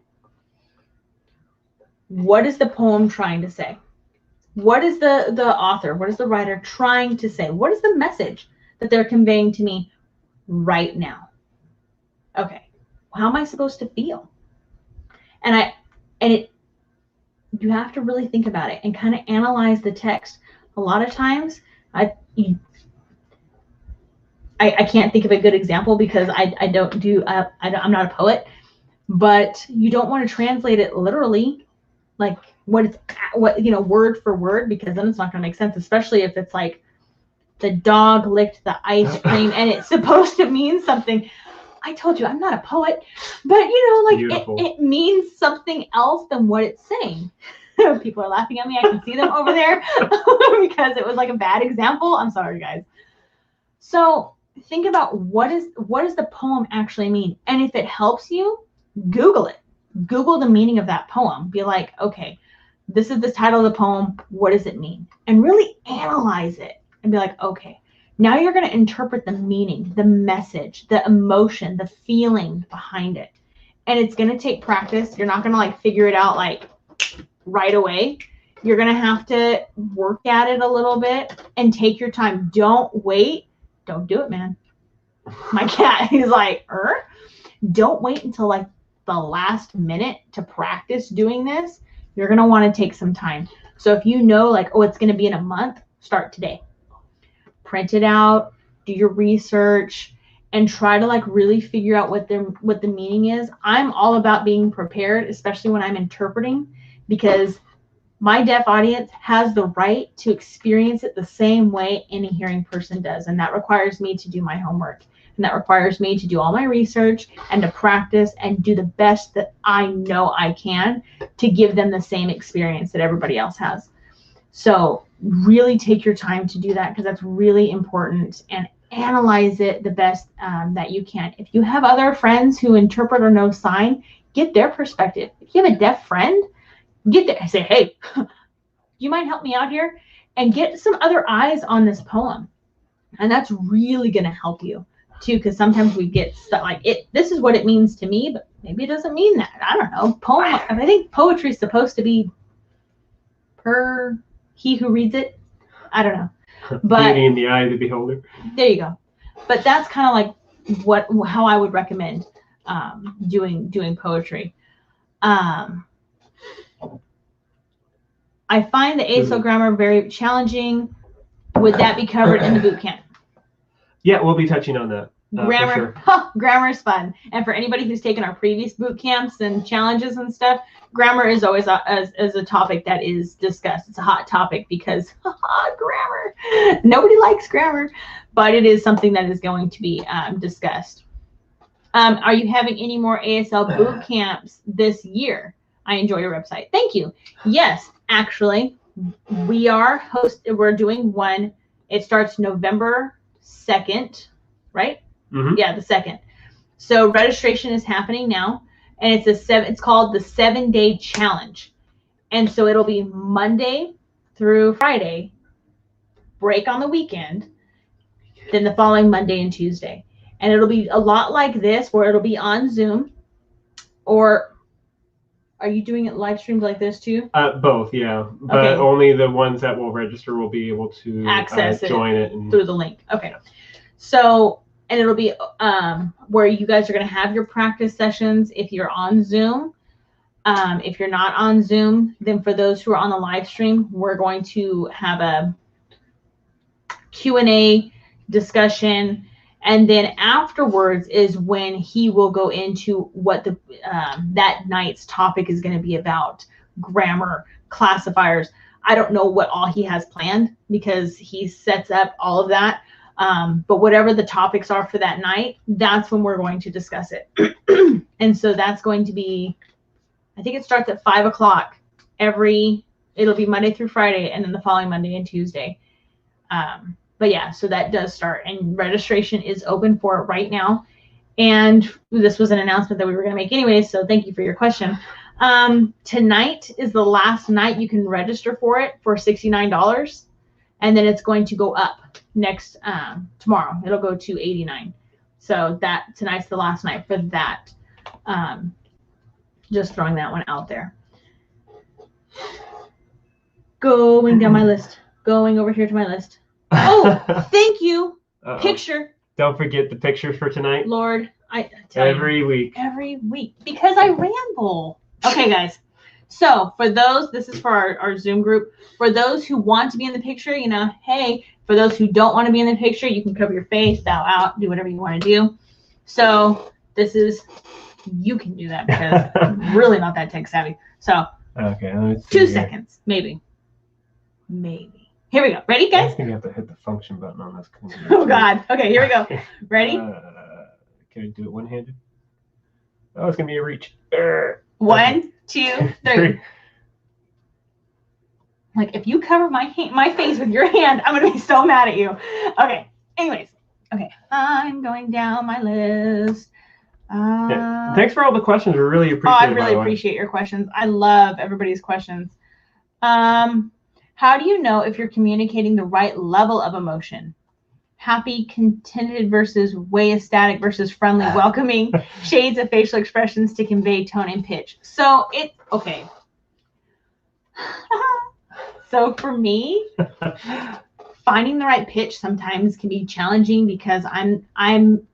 what is the poem trying to say? What is the author, what is the writer trying to say? What is the message that they're conveying to me right now? Okay, how am I supposed to feel? And you have to really think about it and kind of analyze the text. A lot of times, I can't think of a good example because I'm not a poet, but you don't want to translate it literally, like what word for word, because then it's not going to make sense, especially if it's like the dog licked the ice cream and it's supposed to mean something. I told you I'm not a poet, but it means something else than what it's saying. People are laughing at me. I can see them over there because it was like a bad example. I'm sorry, guys. So think about what does the poem actually mean? And if it helps you, Google it. Google the meaning of that poem. Be like, okay, this is the title of the poem. What does it mean? And really analyze it and be like, okay, now you're going to interpret the meaning, the message, the emotion, the feeling behind it. And it's going to take practice. You're not going to like figure it out like right away. You're going to have to work at it a little bit and take your time. Don't wait. Don't do it, man. My cat, he's like, don't wait until like the last minute to practice doing this. You're going to want to take some time. So if you know like, oh, it's going to be in a month, start today. Print it out, do your research, and try to like really figure out what the meaning is. I'm all about being prepared, especially when I'm interpreting, because my deaf audience has the right to experience it the same way any hearing person does. And that requires me to do my homework. And that requires me to do all my research and to practice and do the best that I know I can to give them the same experience that everybody else has. So really take your time to do that, because that's really important, and analyze it the best that you can. If you have other friends who interpret or know sign, get their perspective. If you have a deaf friend, get there and say, hey, you might help me out here, and get some other eyes on this poem. And that's really going to help you too, because sometimes we get stuck like this is what it means to me, but maybe it doesn't mean that. I don't know. I think poetry is supposed to be per he who reads it. I don't know. But beauty in the eye of the beholder. There you go. But that's kind of like how I would recommend doing poetry. I find the ASL grammar very challenging. Would that be covered in the boot camp? Yeah, we'll be touching on that. Grammar, sure. Grammar is fun. And for anybody who's taken our previous boot camps and challenges and stuff, grammar is always a topic that is discussed. It's a hot topic because grammar. Nobody likes grammar, but it is something that is going to be discussed. Are you having any more ASL boot camps this year? I enjoy your website. Thank you. Yes, actually, we're doing one. It starts November 2nd, right? Mm-hmm. Yeah, the 2nd. So registration is happening now, and it's called the 7-day challenge. And so it'll be Monday through Friday, break on the weekend, then the following Monday and Tuesday. And it'll be a lot like this, where it'll be on Zoom. Or are you doing it live streams like this too? Both, yeah. But Okay. only the ones that will register will be able to Access join it and through the link. Okay. So, and it'll be where you guys are going to have your practice sessions if you're on Zoom. If you're not on Zoom, then for those who are on the live stream, we're going to have a Q&A discussion. And then afterwards is when he will go into what the that night's topic is going to be about: grammar, classifiers. I don't know what all he has planned because he sets up all of that. But whatever the topics are for that night, that's when we're going to discuss it. And so that's going to be, I think it starts at 5 o'clock it'll be Monday through Friday, and then the following Monday and Tuesday. But yeah, so that does start, and registration is open for it right now. And this was an announcement that we were going to make anyway, so thank you for your question. Tonight is the last night you can register for it for $69, and then it's going to go up next tomorrow. It'll go to $89. So that tonight's the last night for that. Just throwing that one out there. Going down my list. Going over here to my list. Oh, thank you. Uh-oh. Picture. Don't forget the pictures for tonight. Lord, I tell Every week. Every week. Because I ramble. Okay, guys. So for those, this is for our Zoom group. For those who want to be in the picture, hey, for those who don't want to be in the picture, you can cover your face, bow out, do whatever you want to do. So you can do that because I'm really not that tech savvy. So okay, let's see 2 here. seconds, maybe. Here we go. Ready, guys? I think I have to hit the function button on this. Oh, God. Okay, here we go. Ready? Can I do it one-handed? Oh, it's going to be a reach. 1, 2, 3. Like, if you cover my face with your hand, I'm going to be so mad at you. Okay. Anyways. Okay. I'm going down my list. Yeah. Thanks for all the questions. We really appreciate it. I really appreciate your questions. I love everybody's questions. How do you know if you're communicating the right level of emotion? Happy, contented versus way ecstatic versus friendly, welcoming, shades of facial expressions to convey tone and pitch. So okay. So for me, finding the right pitch sometimes can be challenging because I'm an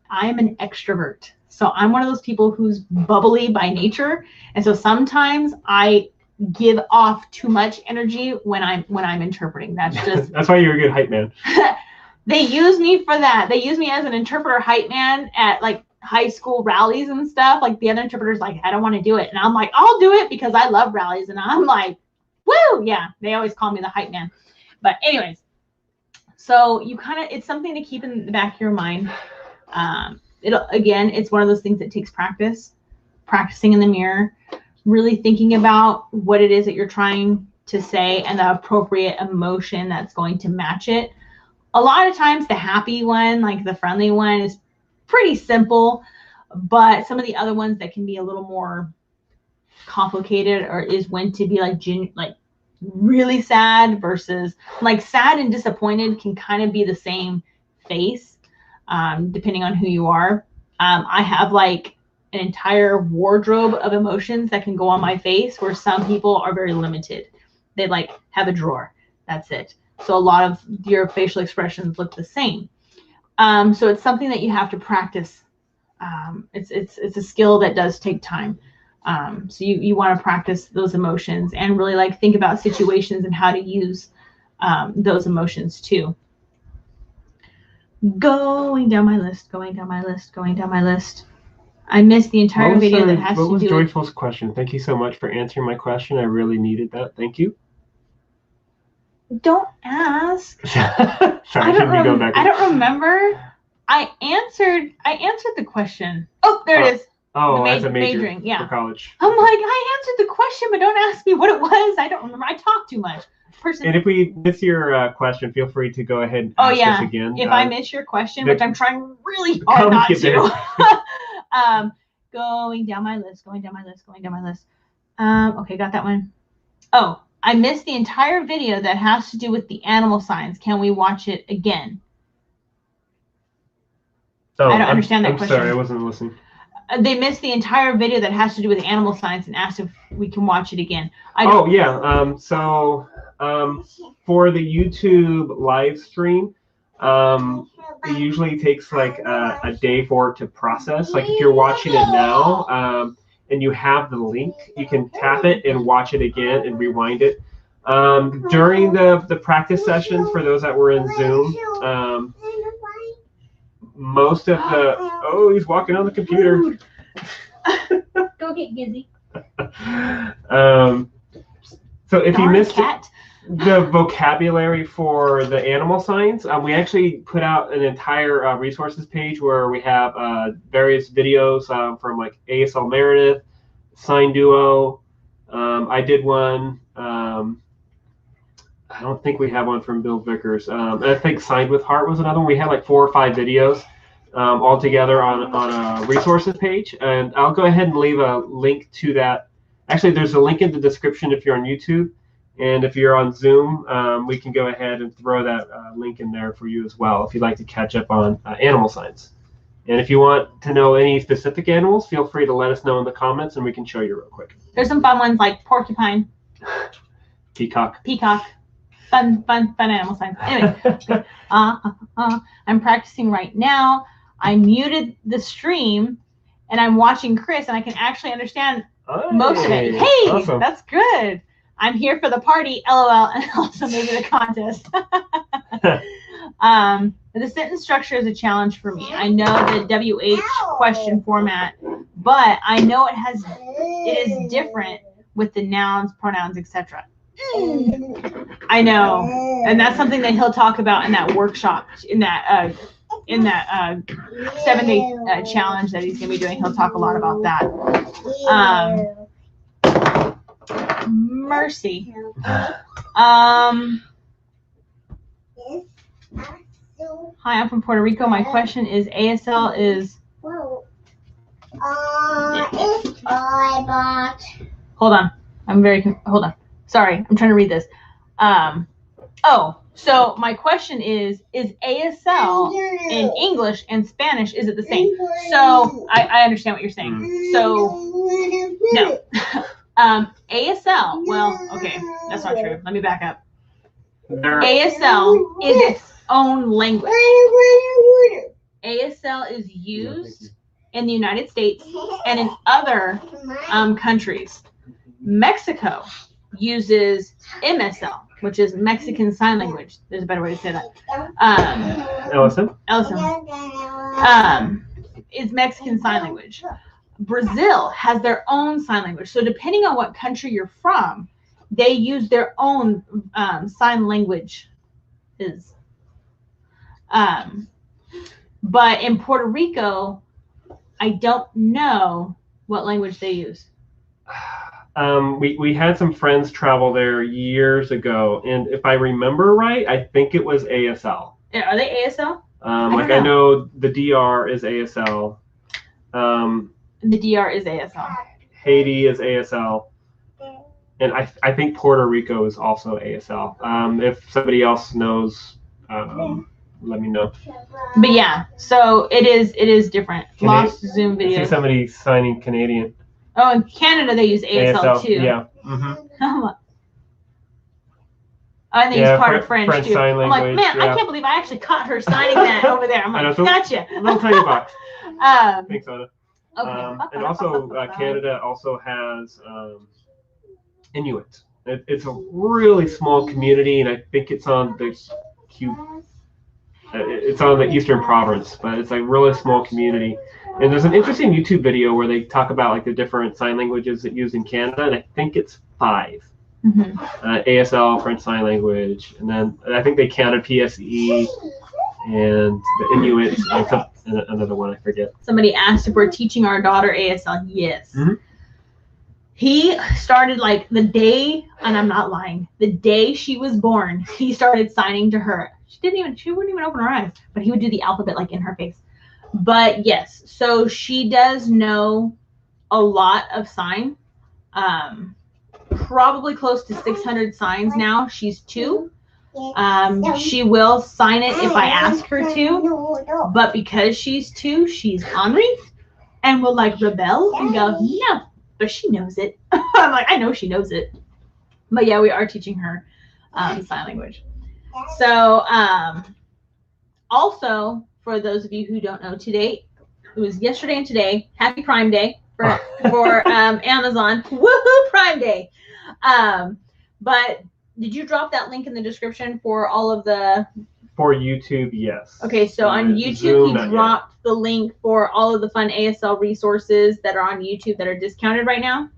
extrovert. So I'm one of those people who's bubbly by nature. And so sometimes I give off too much energy when I'm interpreting. That's just that's why you're a good hype man. They use me for that. They use me as an interpreter hype man at like high school rallies and stuff. Like the other interpreter's like, I don't want to do it. And I'm like, I'll do it because I love rallies. And I'm like, woo, yeah. They always call me the hype man. But anyways, so it's something to keep in the back of your mind. It's one of those things that takes practice, practicing in the mirror, really thinking about what it is that you're trying to say and the appropriate emotion that's going to match it. A lot of times the happy one, like the friendly one, is pretty simple, but some of the other ones that can be a little more complicated is when to be like really sad versus like sad and disappointed can kind of be the same face, depending on who you are. I have like an entire wardrobe of emotions that can go on my face, where some people are very limited. They like have a drawer. That's it. So a lot of your facial expressions look the same. So it's something that you have to practice. It's a skill that does take time. So you want to practice those emotions and really like think about situations and how to use those emotions too. Going down my list. I missed the entire video that has to do with... What was Joyful's question? Thank you so much for answering my question. I really needed that. Thank you. Don't ask. Sorry, I should we go back? don't remember. I answered the question. Oh, there it is. Oh, that's a majoring, yeah. for college. I'm like, I answered the question, but don't ask me what it was. I don't remember. I talk too much. And if we miss your question, feel free to go ahead and ask us again. If I miss your question, which I'm trying really hard not to. Going down my list. Okay, got that one. Oh, I missed the entire video that has to do with the animal signs. Can we watch it again? Oh, I don't understand that question. I'm sorry, I wasn't listening. They missed the entire video that has to do with animal science and asked if we can watch it again. So for the YouTube live stream, it usually takes like a day for it to process. Like if you're watching it now and you have the link, you can tap it and watch it again and rewind it. During the practice sessions, for those that were in Zoom, most of the he's walking on the computer. Go get Gizzy. So if you missed the vocabulary for the animal signs, we actually put out an entire resources page where we have various videos from like ASL Meredith, Sign Duo. I did one. I don't think we have one from Bill Vickers. I think Signed with Heart was another one. We had like 4 or 5 videos all together on a resources page. And I'll go ahead and leave a link to that. Actually, there's a link in the description if you're on YouTube. And if you're on Zoom, we can go ahead and throw that link in there for you as well if you'd like to catch up on animal signs. And if you want to know any specific animals, feel free to let us know in the comments and we can show you real quick. There's some fun ones like porcupine. Peacock. Fun animal signs. Anyway, I'm practicing right now. I muted the stream and I'm watching Chris and I can actually understand most of it. Hey, awesome. That's good. I'm here for the party, LOL, and also maybe the contest. The sentence structure is a challenge for me. I know the WH question format, but I know it is different with the nouns, pronouns, etc. I know, and that's something that he'll talk about in that workshop, in that 7-day challenge that he's gonna be doing. He'll talk a lot about that. Mercy. Hi, I'm from Puerto Rico. My question is, ASL is. Hold on. Hold on. Sorry, I'm trying to read this. So my question is ASL in English and Spanish, is it the same? So I understand what you're saying. So no. ASL, well, okay, that's not true. Let me back up. ASL is its own language. ASL is used in the United States and in other countries. Mexico uses MSL, which is Mexican Sign Language. There's a better way to say that. Ellison is Mexican Sign Language. Brazil has their own sign language. So depending on what country you're from, they use their own sign language. But in Puerto Rico, I don't know what language they use. We had some friends travel there years ago, and if I remember right, I think it was ASL. Are they ASL? I know the DR is ASL. The DR is ASL. Haiti is ASL. And I think Puerto Rico is also ASL. If somebody else knows, let me know. But yeah, so it is different. Lost Zoom videos. I see somebody signing Canadian. Oh, in Canada they use ASL too. Yeah. Mm-hmm. I think it's part of French too. Sign language, I'm like, man, I can't believe I actually caught her signing that over there. I'm like, gotcha. Little tiny box. Thanks, Anna. Okay. And also, Canada also has Inuit. It's a really small community, and I think it's on the Eastern Province, but it's a really small community. And there's an interesting YouTube video where they talk about like the different sign languages that used in Canada, and I think it's 5. ASL, French Sign Language, and then I think they counted PSE and the Inuit and another one I forget. Somebody asked if we're teaching our daughter ASL. Yes. Mm-hmm. He started like the day, and I'm not lying, the day she was born, he started signing to her. She wouldn't even open her eyes, but he would do the alphabet like in her face. But yes, so she does know a lot of sign, probably close to 600 signs now. She's 2. She will sign it if I ask her to, but because she's 2, she's ornery and will like rebel and go, no, but she knows it. I'm like, I know she knows it. But yeah, we are teaching her sign language. So also, for those of you who don't know, today, it was yesterday and today, happy Prime Day for Amazon. Woohoo, Prime Day. But did you drop that link in the description for all of the... For YouTube, yes. Okay, so on YouTube, Zoom, he dropped the link for all of the fun ASL resources that are on YouTube that are discounted right now.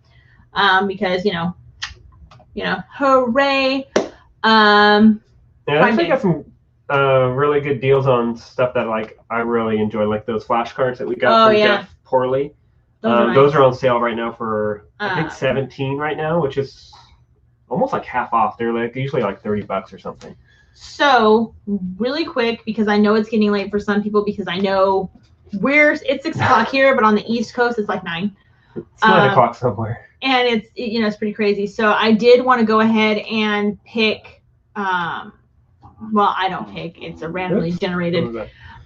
Because, you know, hooray. Yeah, I actually got some really good deals on stuff that like I really enjoy, like those flashcards that we got from Jeff Poorly. Those are on sale right now for I think $17 right now, which is almost like half off. They're like usually like $30 or something. So really quick, because I know it's getting late for some people, because I know it's 6 o'clock here, but on the East Coast it's like 9. It's 9 o'clock somewhere. And it's it's pretty crazy. So I did want to go ahead and pick. Well, I don't pick. It's a randomly generated.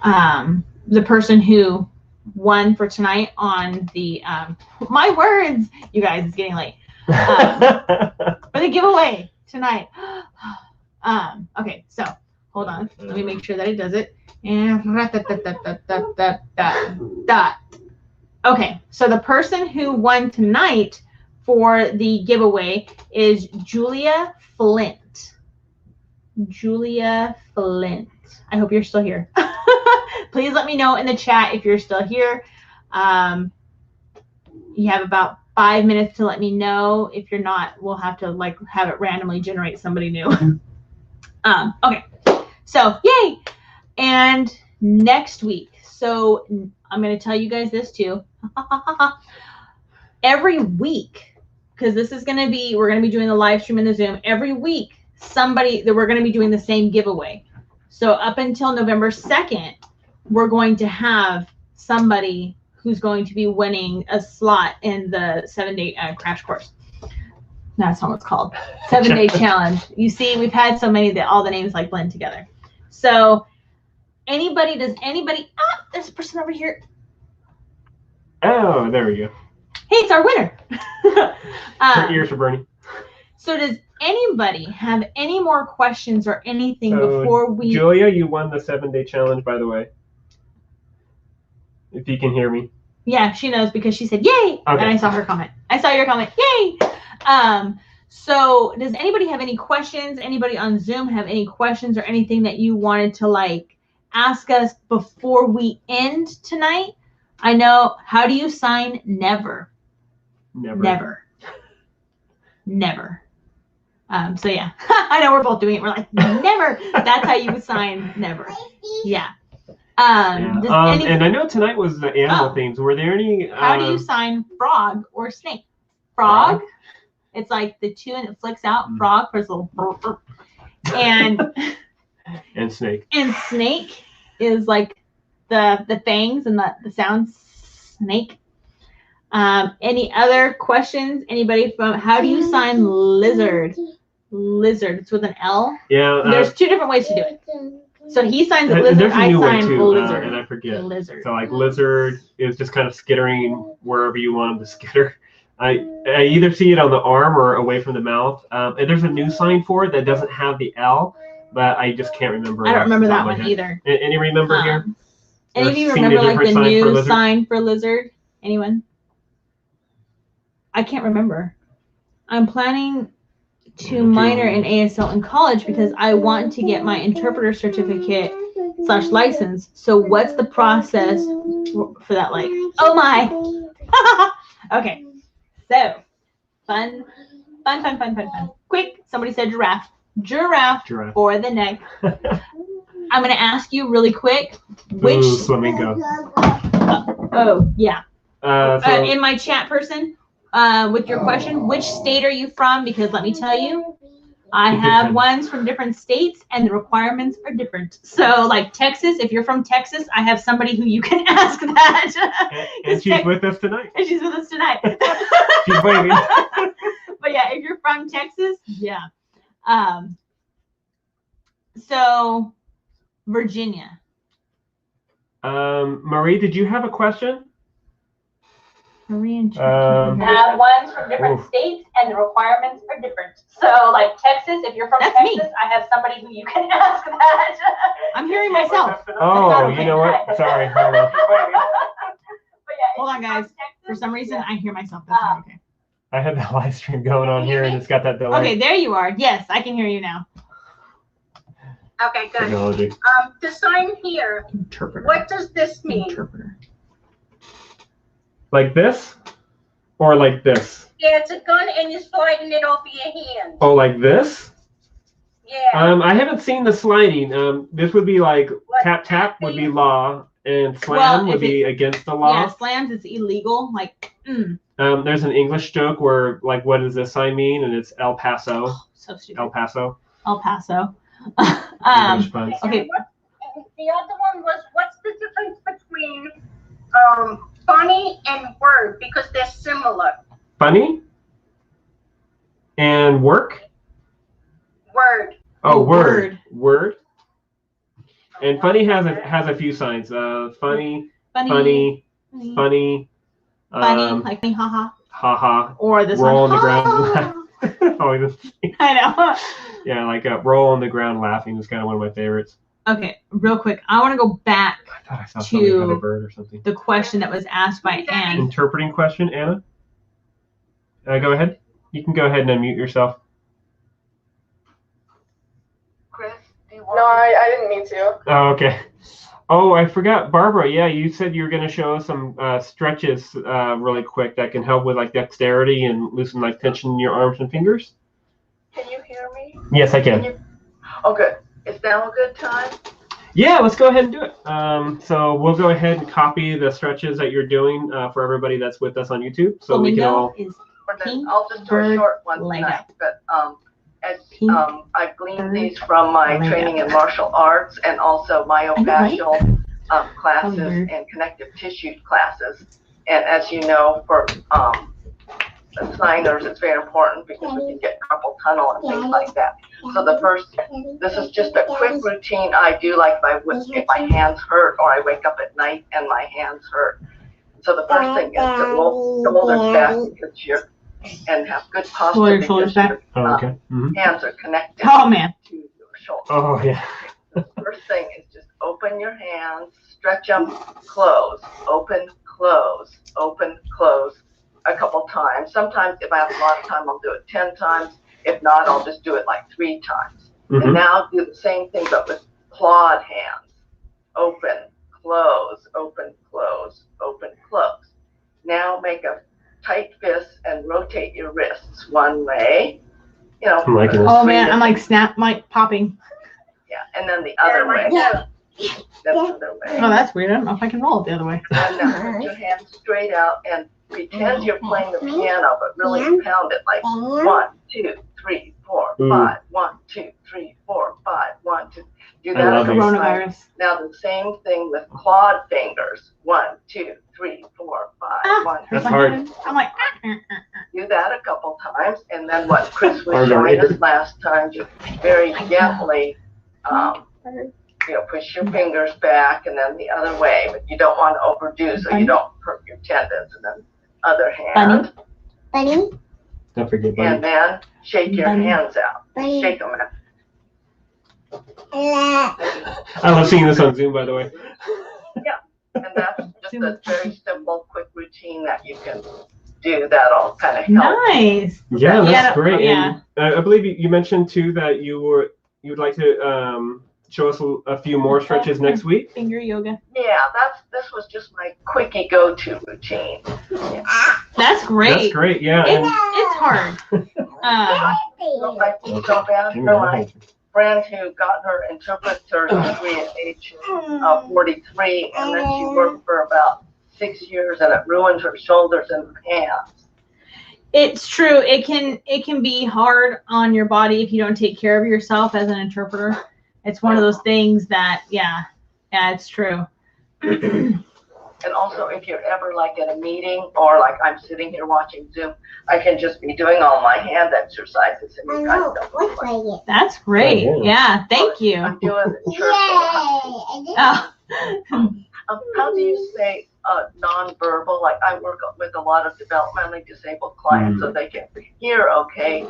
The person who won for tonight on the my words, you guys, it's getting late. For the giveaway tonight. Okay, so hold on. Let me make sure that it does it. And okay, so the person who won tonight for the giveaway is Julia Flint. Julia Flint. I hope you're still here. Please let me know in the chat if you're still here. You have about 5 minutes to let me know. If you're not, we'll have to like have it randomly generate somebody new. Okay, so yay! And next week, so I'm going to tell you guys this too. Every week, because this is going to be, we're going to be doing the live stream in the Zoom. Every week, we're going to be doing the same giveaway. So up until November 2nd, we're going to have somebody who's going to be winning a slot in the 7-day crash course. That's not what it's called. 7-day challenge. You see, we've had so many that all the names like blend together. So there's a person over here. Oh, there we go. Hey, it's our winner. Her ears are burning. So does anybody have any more questions or anything before we... Julia, you won the 7-day challenge, by the way. If you can hear me. Yeah, she knows because she said, yay! Okay. And I saw her comment. I saw your comment. Yay! So does anybody have any questions? Anybody on Zoom have any questions or anything that you wanted to like ask us before we end tonight? I know. How do you sign never? Never. So yeah, I know we're both doing it. We're like, never. That's how you would sign never. Yeah. And I know tonight was the animal themes. Were there any? How do you sign frog or snake? Frog. It's like the 2 and it flicks out. Frog, there's a little and snake. And snake is like the fangs and the sound snake. Any other questions? Anybody from how do you sign lizard? Lizard. It's with an L. Yeah. There's 2 different ways to do it. So he signs a lizard. I sign lizard. And I forget. Lizard. So like lizard is just kind of skittering wherever you want him to skitter. I either see it on the arm or away from the mouth. And there's a new sign for it that doesn't have the L, but I just can't remember. I don't remember that one either. Any remember here? Any of you remember like the new sign for lizard? Anyone? I can't remember. I'm planning to minor in ASL in college because I want to get my interpreter certificate / license. So what's the process for that? Like, oh my. Okay. So fun. quick. Somebody said giraffe. Giraffe. Giraffe. For the neck. I'm going to ask you really quick. Which Ooh, flamingo. Oh, yeah. So, In my chat person, with your question, which state are you from? Because let me tell you, I have ones from different states and the requirements are different. So like Texas, if you're from Texas, I have somebody who you can ask that. and she's with us tonight. And she's with us tonight. She's waiting. But yeah, if you're from Texas, yeah. So Virginia. Marie, did you have a question? Marie and Um, have ones from different states and the requirements are different. So like Texas, if you're from Texas, I have somebody who you can ask that. I'm hearing myself. Oh, you know what? Sorry. Hold on. Hold on, guys. For some reason, I hear myself. That's not okay. I had the live stream going on here and it's got that delay. Okay, there you are. Yes, I can hear you now. Okay, good. Technology. The sign here, Interpreter. what does this mean? Interpreter. Like this? Or like this? Yeah, it's a gun and you're sliding it over your hand. Oh, like this? Yeah. I haven't seen the sliding. This would be like tap tap would be law and slam would be against the law. Yeah, slams is illegal. Like, there's an English joke where like, what does this sign mean? And it's El Paso. So stupid. El Paso. El Paso. English puns. Okay. The other one was, what's the difference between funny and word, because they're similar. Funny and work. Word. Oh, word. And funny has a few signs. Funny, funny, like me, haha. haha. Or this roll one. on the ground. Oh, I know. Yeah, like roll on the ground laughing is kind of one of my favorites. Okay, real quick. I want to go back I thought I saw something about a bird or something. the question that was asked by Anne. Interpreting question, Anna? Go ahead. You can go ahead and unmute yourself. Chris, do you want No, I didn't mean to. Oh, okay. Oh, I forgot. Barbara, yeah, you said you were going to show us some stretches really quick that can help with like dexterity and loosen like tension in your arms and fingers. Can you hear me? Yes, I can. Oh, good. Is now a good time? Yeah, let's go ahead and do it. So we'll go ahead and copy the stretches that you're doing for everybody that's with us on YouTube. So we can all. I'll just do a short one tonight. But I've gleaned these from my training in martial arts and also myofascial classes and connective tissue classes. And as you know, for the signers, it's very important because we can get carpal tunnel and things like that. So this is just a quick routine I do, like if my hands hurt or I wake up at night and my hands hurt. So the first thing is to roll the shoulders back and have good posture because your hands are connected to your shoulders. Oh, yeah. The first thing is just open your hands, stretch them, close, open, close, open, close a couple times. Sometimes if I have a lot of time, I'll do it 10 times. If not, I'll just do it like 3 times. And now do the same thing, but with clawed hands. Open, close, open, close, open, close. Now make a tight fist and rotate your wrists one way. You know. Oh man, I'm like popping. Yeah, and then the other way. Then the other way. Oh, that's weird. I don't know if I can roll it the other way. And now put your hands straight out and pretend you're playing the piano, but really pound it like 1, 2, 3, 4, 5. 1, 2, 3, 4, 5. 1, 2. Do that. Coronavirus. Now the same thing with clawed fingers. 1, 2, 3, 4, 5. 1, 2. That's hard. I'm like. Do that a couple times, and then what Chris was showing us last time, just very gently, push your fingers back and then the other way, but you don't want to overdo so you don't hurt your tendons. And then other hand. Bunny. Don't forget bunny. And then shake your hands out. Shake them out. I love seeing this on Zoom, by the way. Yeah, and that's just a very simple, quick routine that you can do that'll kind of help. Nice. Yeah, that's great. Yeah. And I believe you mentioned too that you'd like to show us a few more stretches next week. Finger yoga. Yeah, this was just my quickie go-to routine. Yeah. That's great. That's great. Yeah. It's hard. So I feel so bad for my friend who got her interpreter degree at age 43, and then she worked for about 6 years, and it ruined her shoulders and hands. It's true. It can be hard on your body if you don't take care of yourself as an interpreter. It's one of those things that, yeah, it's true. And also, if you're ever like at a meeting or like I'm sitting here watching Zoom, I can just be doing all my hand exercises and you guys don't look like it. That's great. Yeah, thank you. I'm doing the church. Oh. How do you say nonverbal? Like I work with a lot of developmentally disabled clients, so they can hear okay,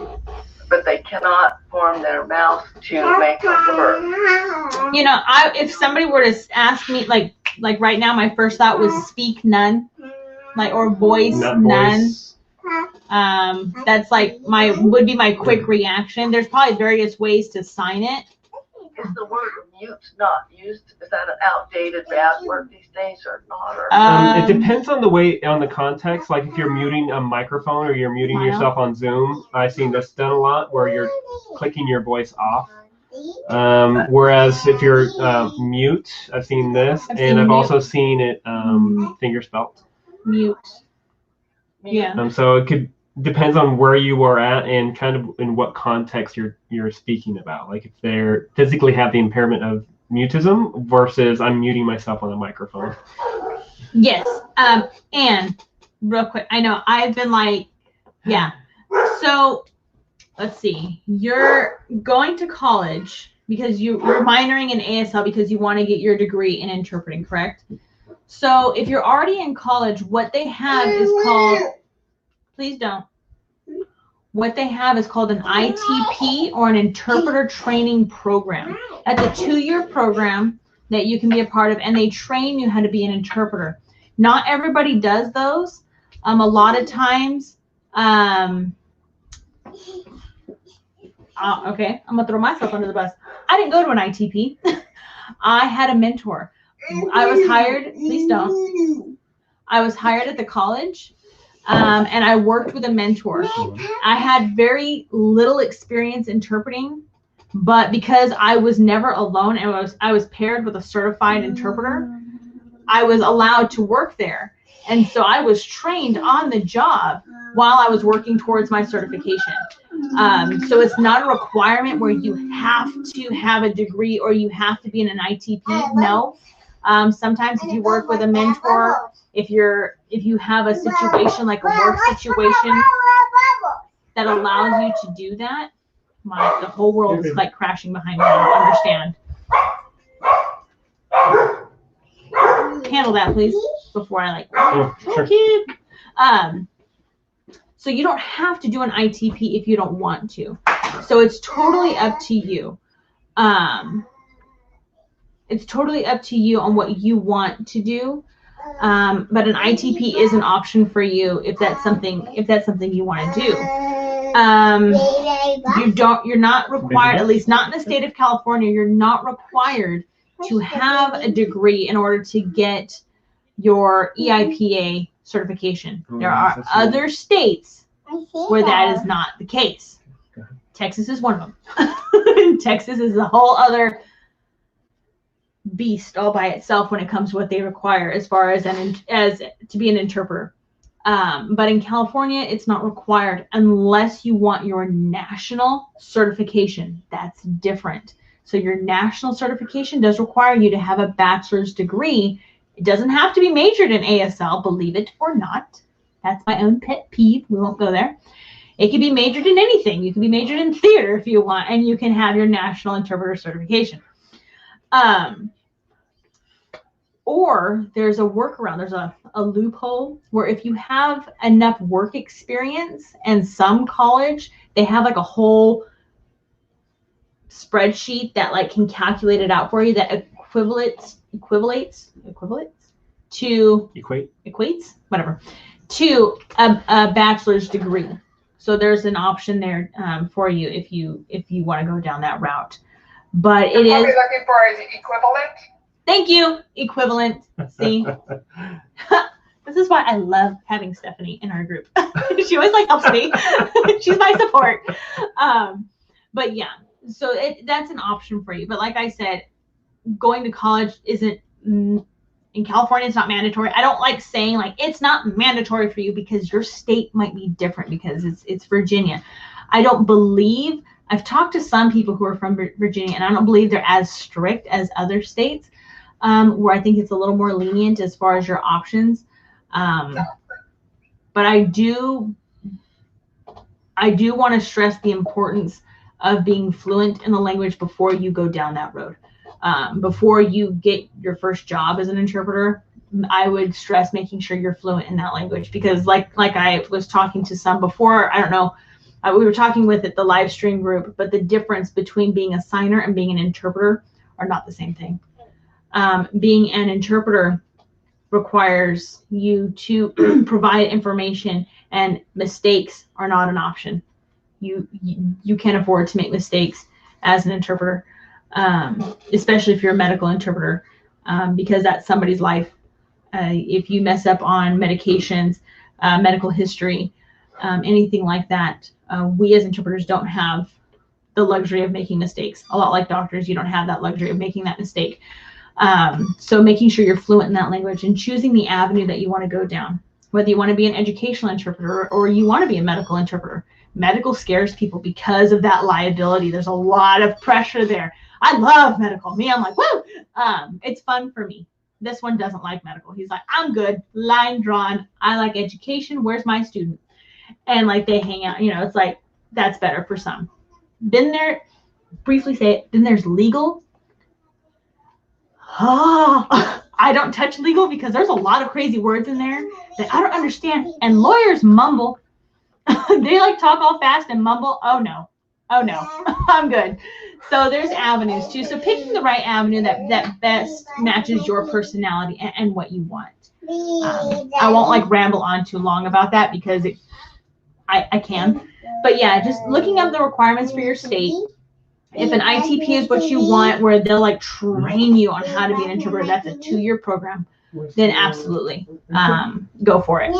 but they cannot form their mouth to make a word. You know, if somebody were to ask me, like right now, my first thought was speak none, like or voice none. That's like would be my quick reaction. There's probably various ways to sign it. Is the word mute not used? Is that an outdated bad word these days or not? It depends on the context. Like if you're muting a microphone or you're muting yourself on Zoom, I've seen this done a lot where you're clicking your voice off. Whereas if you're mute, I've seen this, and I've also seen it fingerspelled. Mute. Yeah. So it depends on where you are at and kind of in what context you're speaking about. Like if they're physically have the impairment of mutism versus I'm muting myself on a microphone. Yes. And real quick, I know I've been like, yeah. So let's see. You're going to college because you're minoring in ASL because you want to get your degree in interpreting, correct? So if you're already in college, what they have is called, please don't. What they have is called an ITP or an interpreter training program. That's a 2-year program that you can be a part of, and they train you how to be an interpreter. Not everybody does those. A lot of times, okay, I'm gonna throw myself under the bus. I didn't go to an ITP. I had a mentor. I was hired, please don't. I was hired at the college, and I worked with a mentor. I had very little experience interpreting, but because I was never alone and I was paired with a certified interpreter, I was allowed to work there. And so I was trained on the job while I was working towards my certification. So it's not a requirement where you have to have a degree or you have to be in an ITP. No. Sometimes if you work with a mentor, if you have a situation like a work situation that allows you to do that, the whole world is like crashing behind me. I don't understand. Handle that, please, before I sure. So you don't have to do an ITP if you don't want to. So it's totally up to you. It's totally up to you on what you want to do. But an ITP is an option for you if that's something you want to do. You're not required, at least not in the state of California, you're not required to have a degree in order to get your EIPA certification. There are other states where that is not the case. Texas is one of them. Texas is a whole other beast all by itself when it comes to what they require as far as to be an interpreter. But in California, it's not required unless you want your national certification. That's different. So your national certification does require you to have a bachelor's degree. It doesn't have to be majored in ASL, believe it or not. That's my own pet peeve. We won't go there. It can be majored in anything. You can be majored in theater if you want, and you can have your national interpreter certification. Or there's a workaround. There's a loophole where if you have enough work experience, and some college, they have like a whole spreadsheet that like can calculate it out for you that equates to a bachelor's degree. So there's an option there for you if you want to go down that route. But it is looking for is equivalent. Thank you. Equivalent. See? This is why I love having Stephanie in our group. She always like helps me. She's my support. But yeah, so that's an option for you. But like I said, going to college isn't in California. It's not mandatory. I don't like saying like it's not mandatory for you because your state might be different because it's Virginia. I don't believe. I've talked to some people who are from Virginia, and I don't believe they're as strict as other states, where I think it's a little more lenient as far as your options. But I do want to stress the importance of being fluent in the language before you go down that road. Before you get your first job as an interpreter, I would stress making sure you're fluent in that language, because like I was talking to some before, I don't know, we were talking with it, the live stream group, but the difference between being a signer and being an interpreter are not the same thing. Being an interpreter requires you to provide information, and mistakes are not an option. You can't afford to make mistakes as an interpreter, especially if you're a medical interpreter, because that's somebody's life. If you mess up on medications, medical history, anything like that, we as interpreters don't have the luxury of making mistakes. A lot like doctors, you don't have that luxury of making that mistake. So making sure you're fluent in that language and choosing the avenue that you want to go down, whether you want to be an educational interpreter or you want to be a medical interpreter. Medical scares people because of that liability. There's a lot of pressure there. I love medical. Me, I'm like, woo! It's fun for me. This one doesn't like medical. He's like, I'm good. Line drawn. I like education. Where's my student? And like they hang out, it's like, that's better for some. Then there, briefly say it, then there's legal. Oh, I don't touch legal because there's a lot of crazy words in there that I don't understand. And lawyers mumble. They like talk all fast and mumble. Oh no, I'm good. So there's avenues too. So picking the right avenue that best matches your personality and what you want. I won't like ramble on too long about that because I can. But yeah, just looking up the requirements for your state. If an ITP is what you want, where they'll like train you on how to be an interpreter, that's a 2-year program, then absolutely go for it.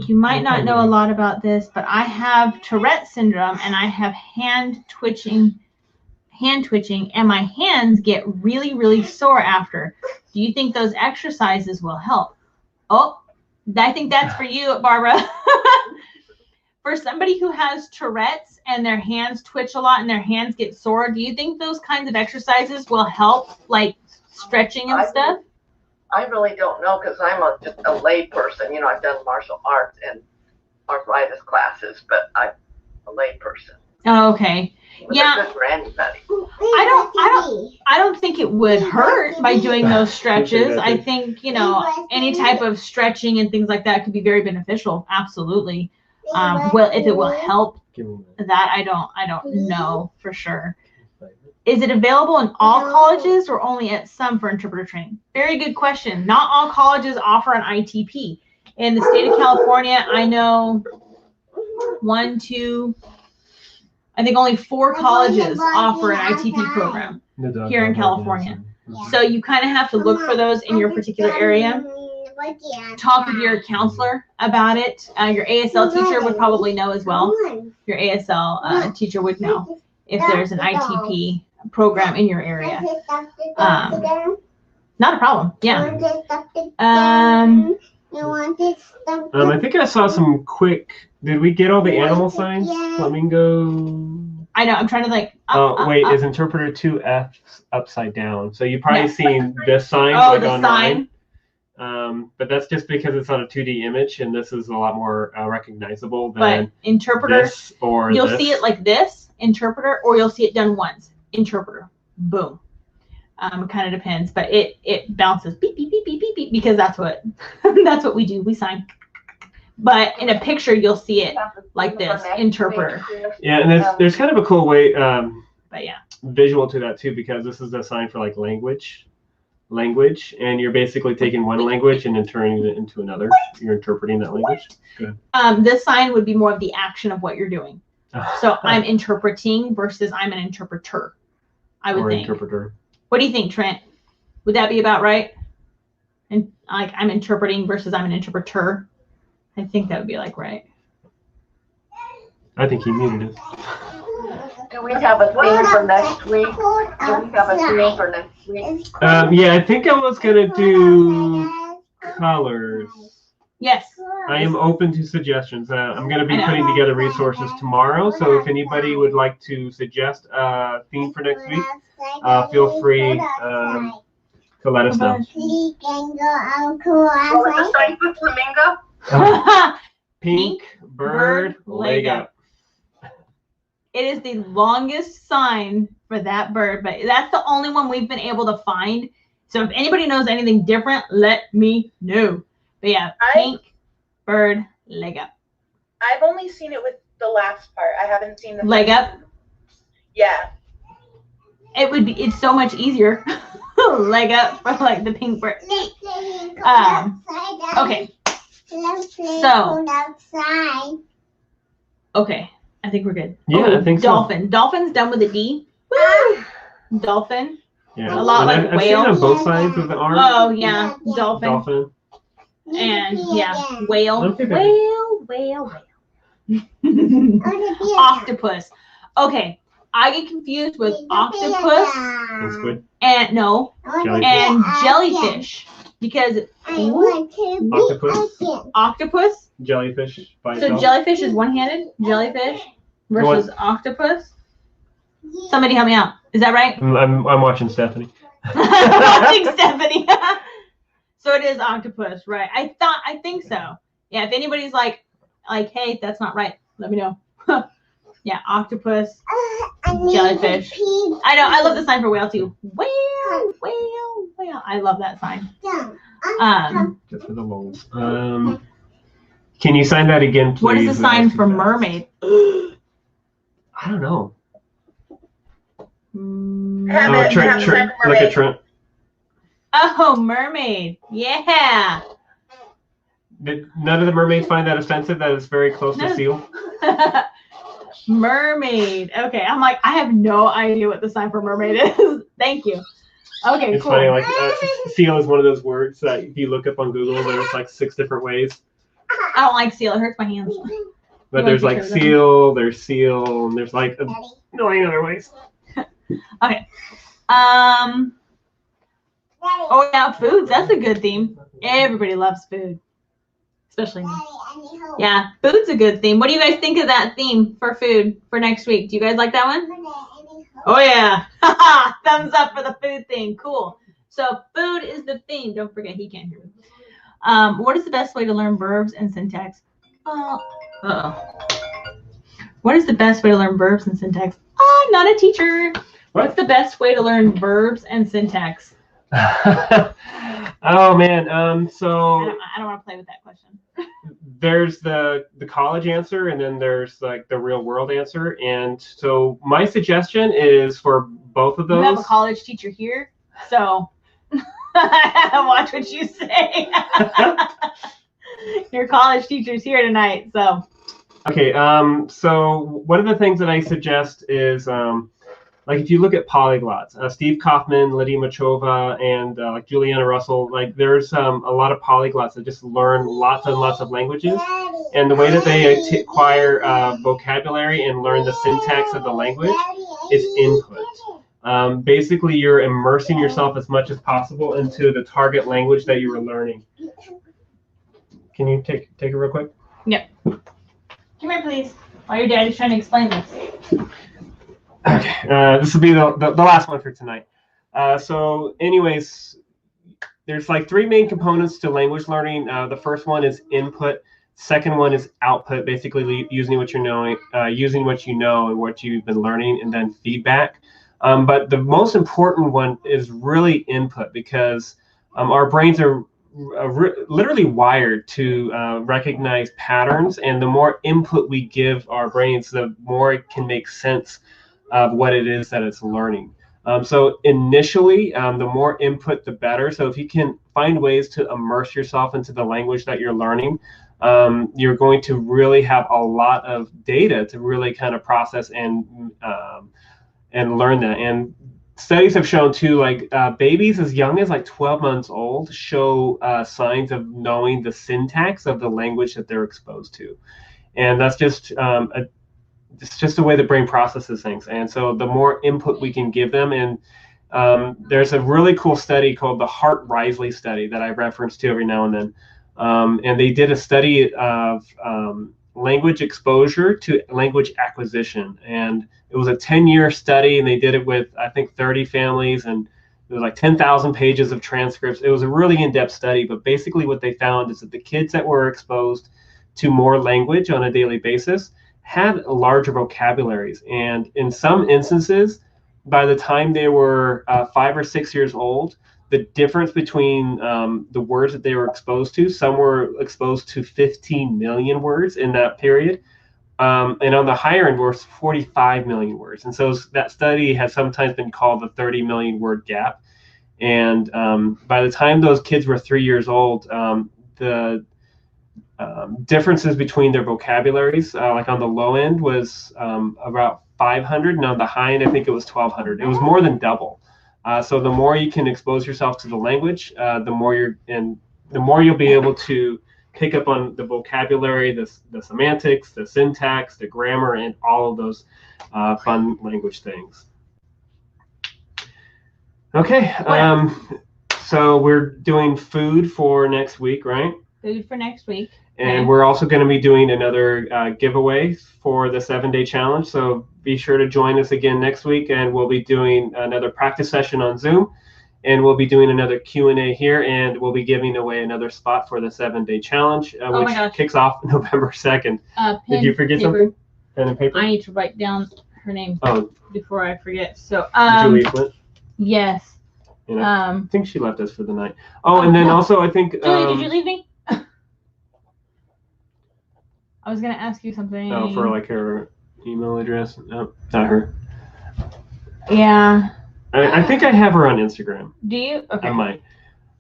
You might not know a lot about this, but I have Tourette syndrome and I have hand twitching, and my hands get really, really sore after. Do you think those exercises will help? Oh, I think that's for you, Barbara. For somebody who has Tourette's and their hands twitch a lot and their hands get sore, do you think those kinds of exercises will help, like stretching and stuff? I really don't know, because I'm just a lay person. I've done martial arts and arthritis classes, but I'm a lay person. Oh, okay. Yeah. Good for anybody. I don't think it would hurt by doing those stretches. I think, any type of stretching and things like that could be very beneficial. Absolutely. Well, if it will help, that I don't know for sure. Is it available in all colleges or only at some for interpreter training? Very good question. Not all colleges offer an ITP. In the state of California, I know 1, 2, I think only 4 colleges offer an ITP program here in California. So you kind of have to look for those in your particular area. Talk with your counselor about it. Your ASL teacher would probably know as well. Your ASL teacher would know if there's an ITP program in your area. Not a problem. Yeah. I think I saw some quick. Did we get all the animal signs? Flamingo. I know. I'm trying to like. Wait, is interpreter 2 F's upside down? So you've probably seen this sign. Oh, the sign. But that's just because it's on a 2D image, and this is a lot more recognizable than but interpreter, this or you'll this. see it like this, interpreter, or you'll see it done once, interpreter, boom. It kind of depends, but it bounces beep beep beep beep beep beep because that's what we do. We sign. But in a picture, you'll see it like this, interpreter. Yeah, and there's kind of a cool way, but yeah, visual to that too, because this is a sign for like language, and you're basically taking one language and then turning it into another. You're interpreting that language. Good. This sign would be more of the action of what you're doing. So I'm interpreting versus I'm an interpreter. I would think. Interpreter. What do you think, Trent? Would that be about right? and like I'm interpreting versus I'm an interpreter. I think that would be like right. I think he muted it. Do we have a theme for next week? Yeah, I think I was gonna do colors. Yes. I am open to suggestions. I'm going to be putting together resources tomorrow, so if anybody would like to suggest a theme for next week, feel free to let us know. What was the sign for flamingo? Pink bird leg up. It is the longest sign for that bird, but that's the only one we've been able to find. So if anybody knows anything different, let me know. But yeah, pink bird leg up. I've only seen it with the last part. I haven't seen the leg up. Yeah. It would be. It's so much easier. Leg up for like the pink bird. Okay. So. Okay. I think we're good. Yeah, I think so. Dolphin. Dolphin's done with a D. Woo! Dolphin. Yeah. A lot like I've whale. seen on both sides of the arm. Oh yeah, dolphin. Dolphin. And yeah, whale. Okay, Whale. Octopus. Okay, I get confused with octopus and jellyfish because octopus. Jellyfish. So jellyfish is one-handed. Jellyfish versus octopus. Somebody help me out. Is that right? I'm watching Stephanie. Watching Stephanie. So it is octopus, right? I think so. Yeah, if anybody's like, hey, that's not right, let me know. Yeah, octopus, jellyfish. I know, I love the sign for whale too. Whale. I love that sign. Just for the lulz. Can you sign that again, please? What is the sign for mermaid? I don't know. Trent. Look at Trent. Oh, mermaid. Yeah. Did none of the mermaids find that offensive? That is very close to seal. Mermaid. Okay, I'm like, I have no idea what the sign for mermaid is. Thank you. Okay, it's cool. Funny, like seal is one of those words that if you look up on Google, there's like 6 different ways. I don't like seal. It hurts my hands. But there's like seal, there's seal, and there's like a million other ways. Okay. Oh yeah, foods. That's a good theme. Everybody loves food, especially me. Yeah, food's a good theme. What do you guys think of that theme for food for next week? Do you guys like that one? Oh yeah. Thumbs up for the food theme. Cool. So food is the theme. Don't forget, he can't hear me. What is the best way to learn verbs and syntax? What is the best way to learn verbs and syntax? I'm not a teacher. What's the best way to learn verbs and syntax? Oh man, so I don't want to play with that question. There's the college answer, and then there's like the real world answer. And so my suggestion is for both of those. We have a college teacher here, so watch what you say. Your college teacher's here tonight, so. Okay. So one of the things that I suggest is like if you look at polyglots, Steve Kaufman, Lydia Machova, and like Juliana Russell, like there's a lot of polyglots that just learn lots and lots of languages, and the way that they acquire vocabulary and learn the syntax of the language is input. Basically, you're immersing yourself as much as possible into the target language that you were learning. Can you take it real quick? Yep. Come here, please. While your dad is trying to explain this. Okay, this will be the last one for tonight. So anyways, there's like 3 main components to language learning. The first one is input. Second one is output, basically using what you know and what you've been learning, and then feedback. But the most important one is really input, because our brains are literally wired to recognize patterns, and the more input we give our brains, the more it can make sense of what it is that it's learning. So initially, the more input, the better. So if you can find ways to immerse yourself into the language that you're learning, you're going to really have a lot of data to really kind of process and learn that. And studies have shown too, like babies as young as like 12 months old show signs of knowing the syntax of the language that they're exposed to, and that's just it's just the way the brain processes things. And so the more input we can give them, and there's a really cool study called the Hart-Risley study that I reference to every now and then, and they did a study of language exposure to language acquisition, and it was a 10-year study, and they did it with, I think, 30 families, and it was like 10,000 pages of transcripts. It was a really in-depth study, but basically what they found is that the kids that were exposed to more language on a daily basis had larger vocabularies, and in some instances, by the time they were 5 or 6 years old, the difference between the words that they were exposed to, some were exposed to 15 million words in that period, and on the higher end was 45 million words. And so that study has sometimes been called the 30 million word gap. And by the time those kids were 3 years old, the differences between their vocabularies, like on the low end was about 500, and on the high end, I think it was 1,200. It was more than double. So the more you can expose yourself to the language, the more you'll be able to pick up on the vocabulary, the semantics, the syntax, the grammar, and all of those fun language things. Okay, so we're doing food for next week, right? Food for next week. And we're also going to be doing another giveaway for the 7-day challenge. So be sure to join us again next week, and we'll be doing another practice session on Zoom, and we'll be doing another Q&A here, and we'll be giving away another spot for the 7-day challenge, which kicks off November 2nd. Did you forget something? Pen and paper? I need to write down her name before I forget. So Julia Flint? Yes. And I think she left us for the night. Oh, and then also I think... Julie, did you leave me? I was going to ask you something. Oh, for like her email address? No, not her. Yeah. I think I have her on Instagram. Do you? Okay. I might.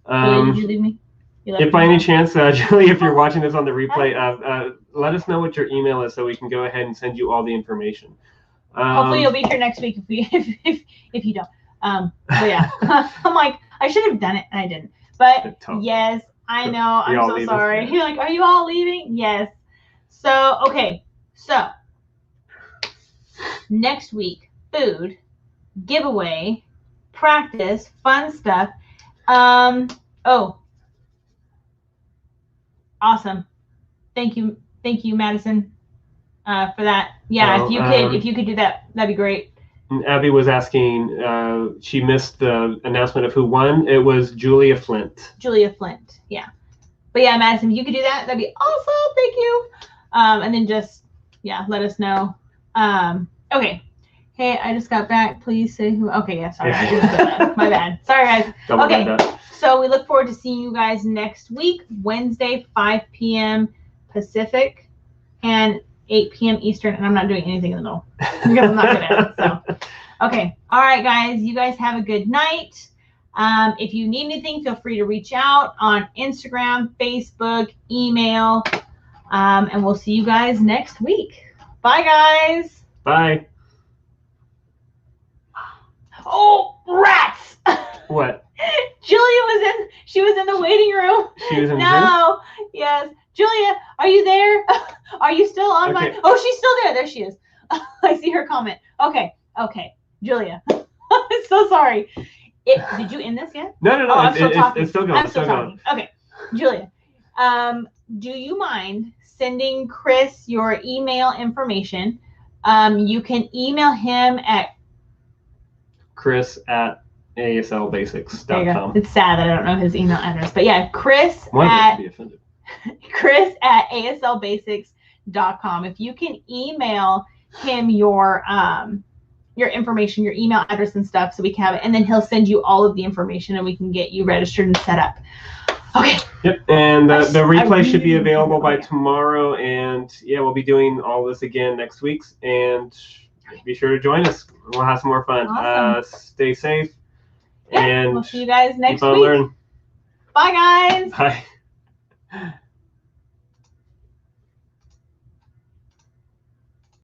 Julie, did you leave me? If by any chance, Julie, if you're watching this on the replay, let us know what your email is so we can go ahead and send you all the information. Hopefully you'll be here next week if you don't. But yeah, I'm like, I should have done it and I didn't. But yes, I know. I'm so sorry. You're like, are you all leaving? Yes. So, okay. So, next week, food, giveaway, practice, fun stuff. Oh, awesome. Thank you, Madison, for that. Yeah, if you could do that, that'd be great. Abby was asking, she missed the announcement of who won. It was Julia Flint. Julia Flint, yeah. But yeah, Madison, if you could do that, that'd be awesome. Thank you. And then just, yeah, let us know. Okay. Hey, I just got back. Please say who. Okay, yeah, sorry. I didn't say that. My bad. Sorry, guys. Okay. So we look forward to seeing you guys next week, Wednesday, 5 p.m. Pacific and 8 p.m. Eastern. And I'm not doing anything in the middle because I'm not good at it. So, okay. All right, guys. You guys have a good night. If you need anything, feel free to reach out on Instagram, Facebook, email. And we'll see you guys next week. Bye, guys. Bye. Oh, rats. What? Julia she was in the waiting room. She was in the No. Yes. Julia, are you there? Are you still on my... Oh, she's still there. There she is. I see her comment. Okay. Julia. I'm so sorry. Did you end this yet? No. Oh, I'm still talking. It's still going. I'm still talking. Okay. Julia, do you mind sending Chris your email information? You can email him at chris@aslbasics.com. It's sad that I don't know his email address, but yeah, Chris at aslbasics.com. If you can email him your information, your email address and stuff, so we can have it, and then he'll send you all of the information and we can get you registered and set up. Okay. Yep, and the replay should be available by tomorrow, and yeah, we'll be doing all this again next week, and be sure to join us. We'll have some more fun. Awesome. Stay safe, and we'll see you guys next keep on week. learning. Bye, guys. Bye.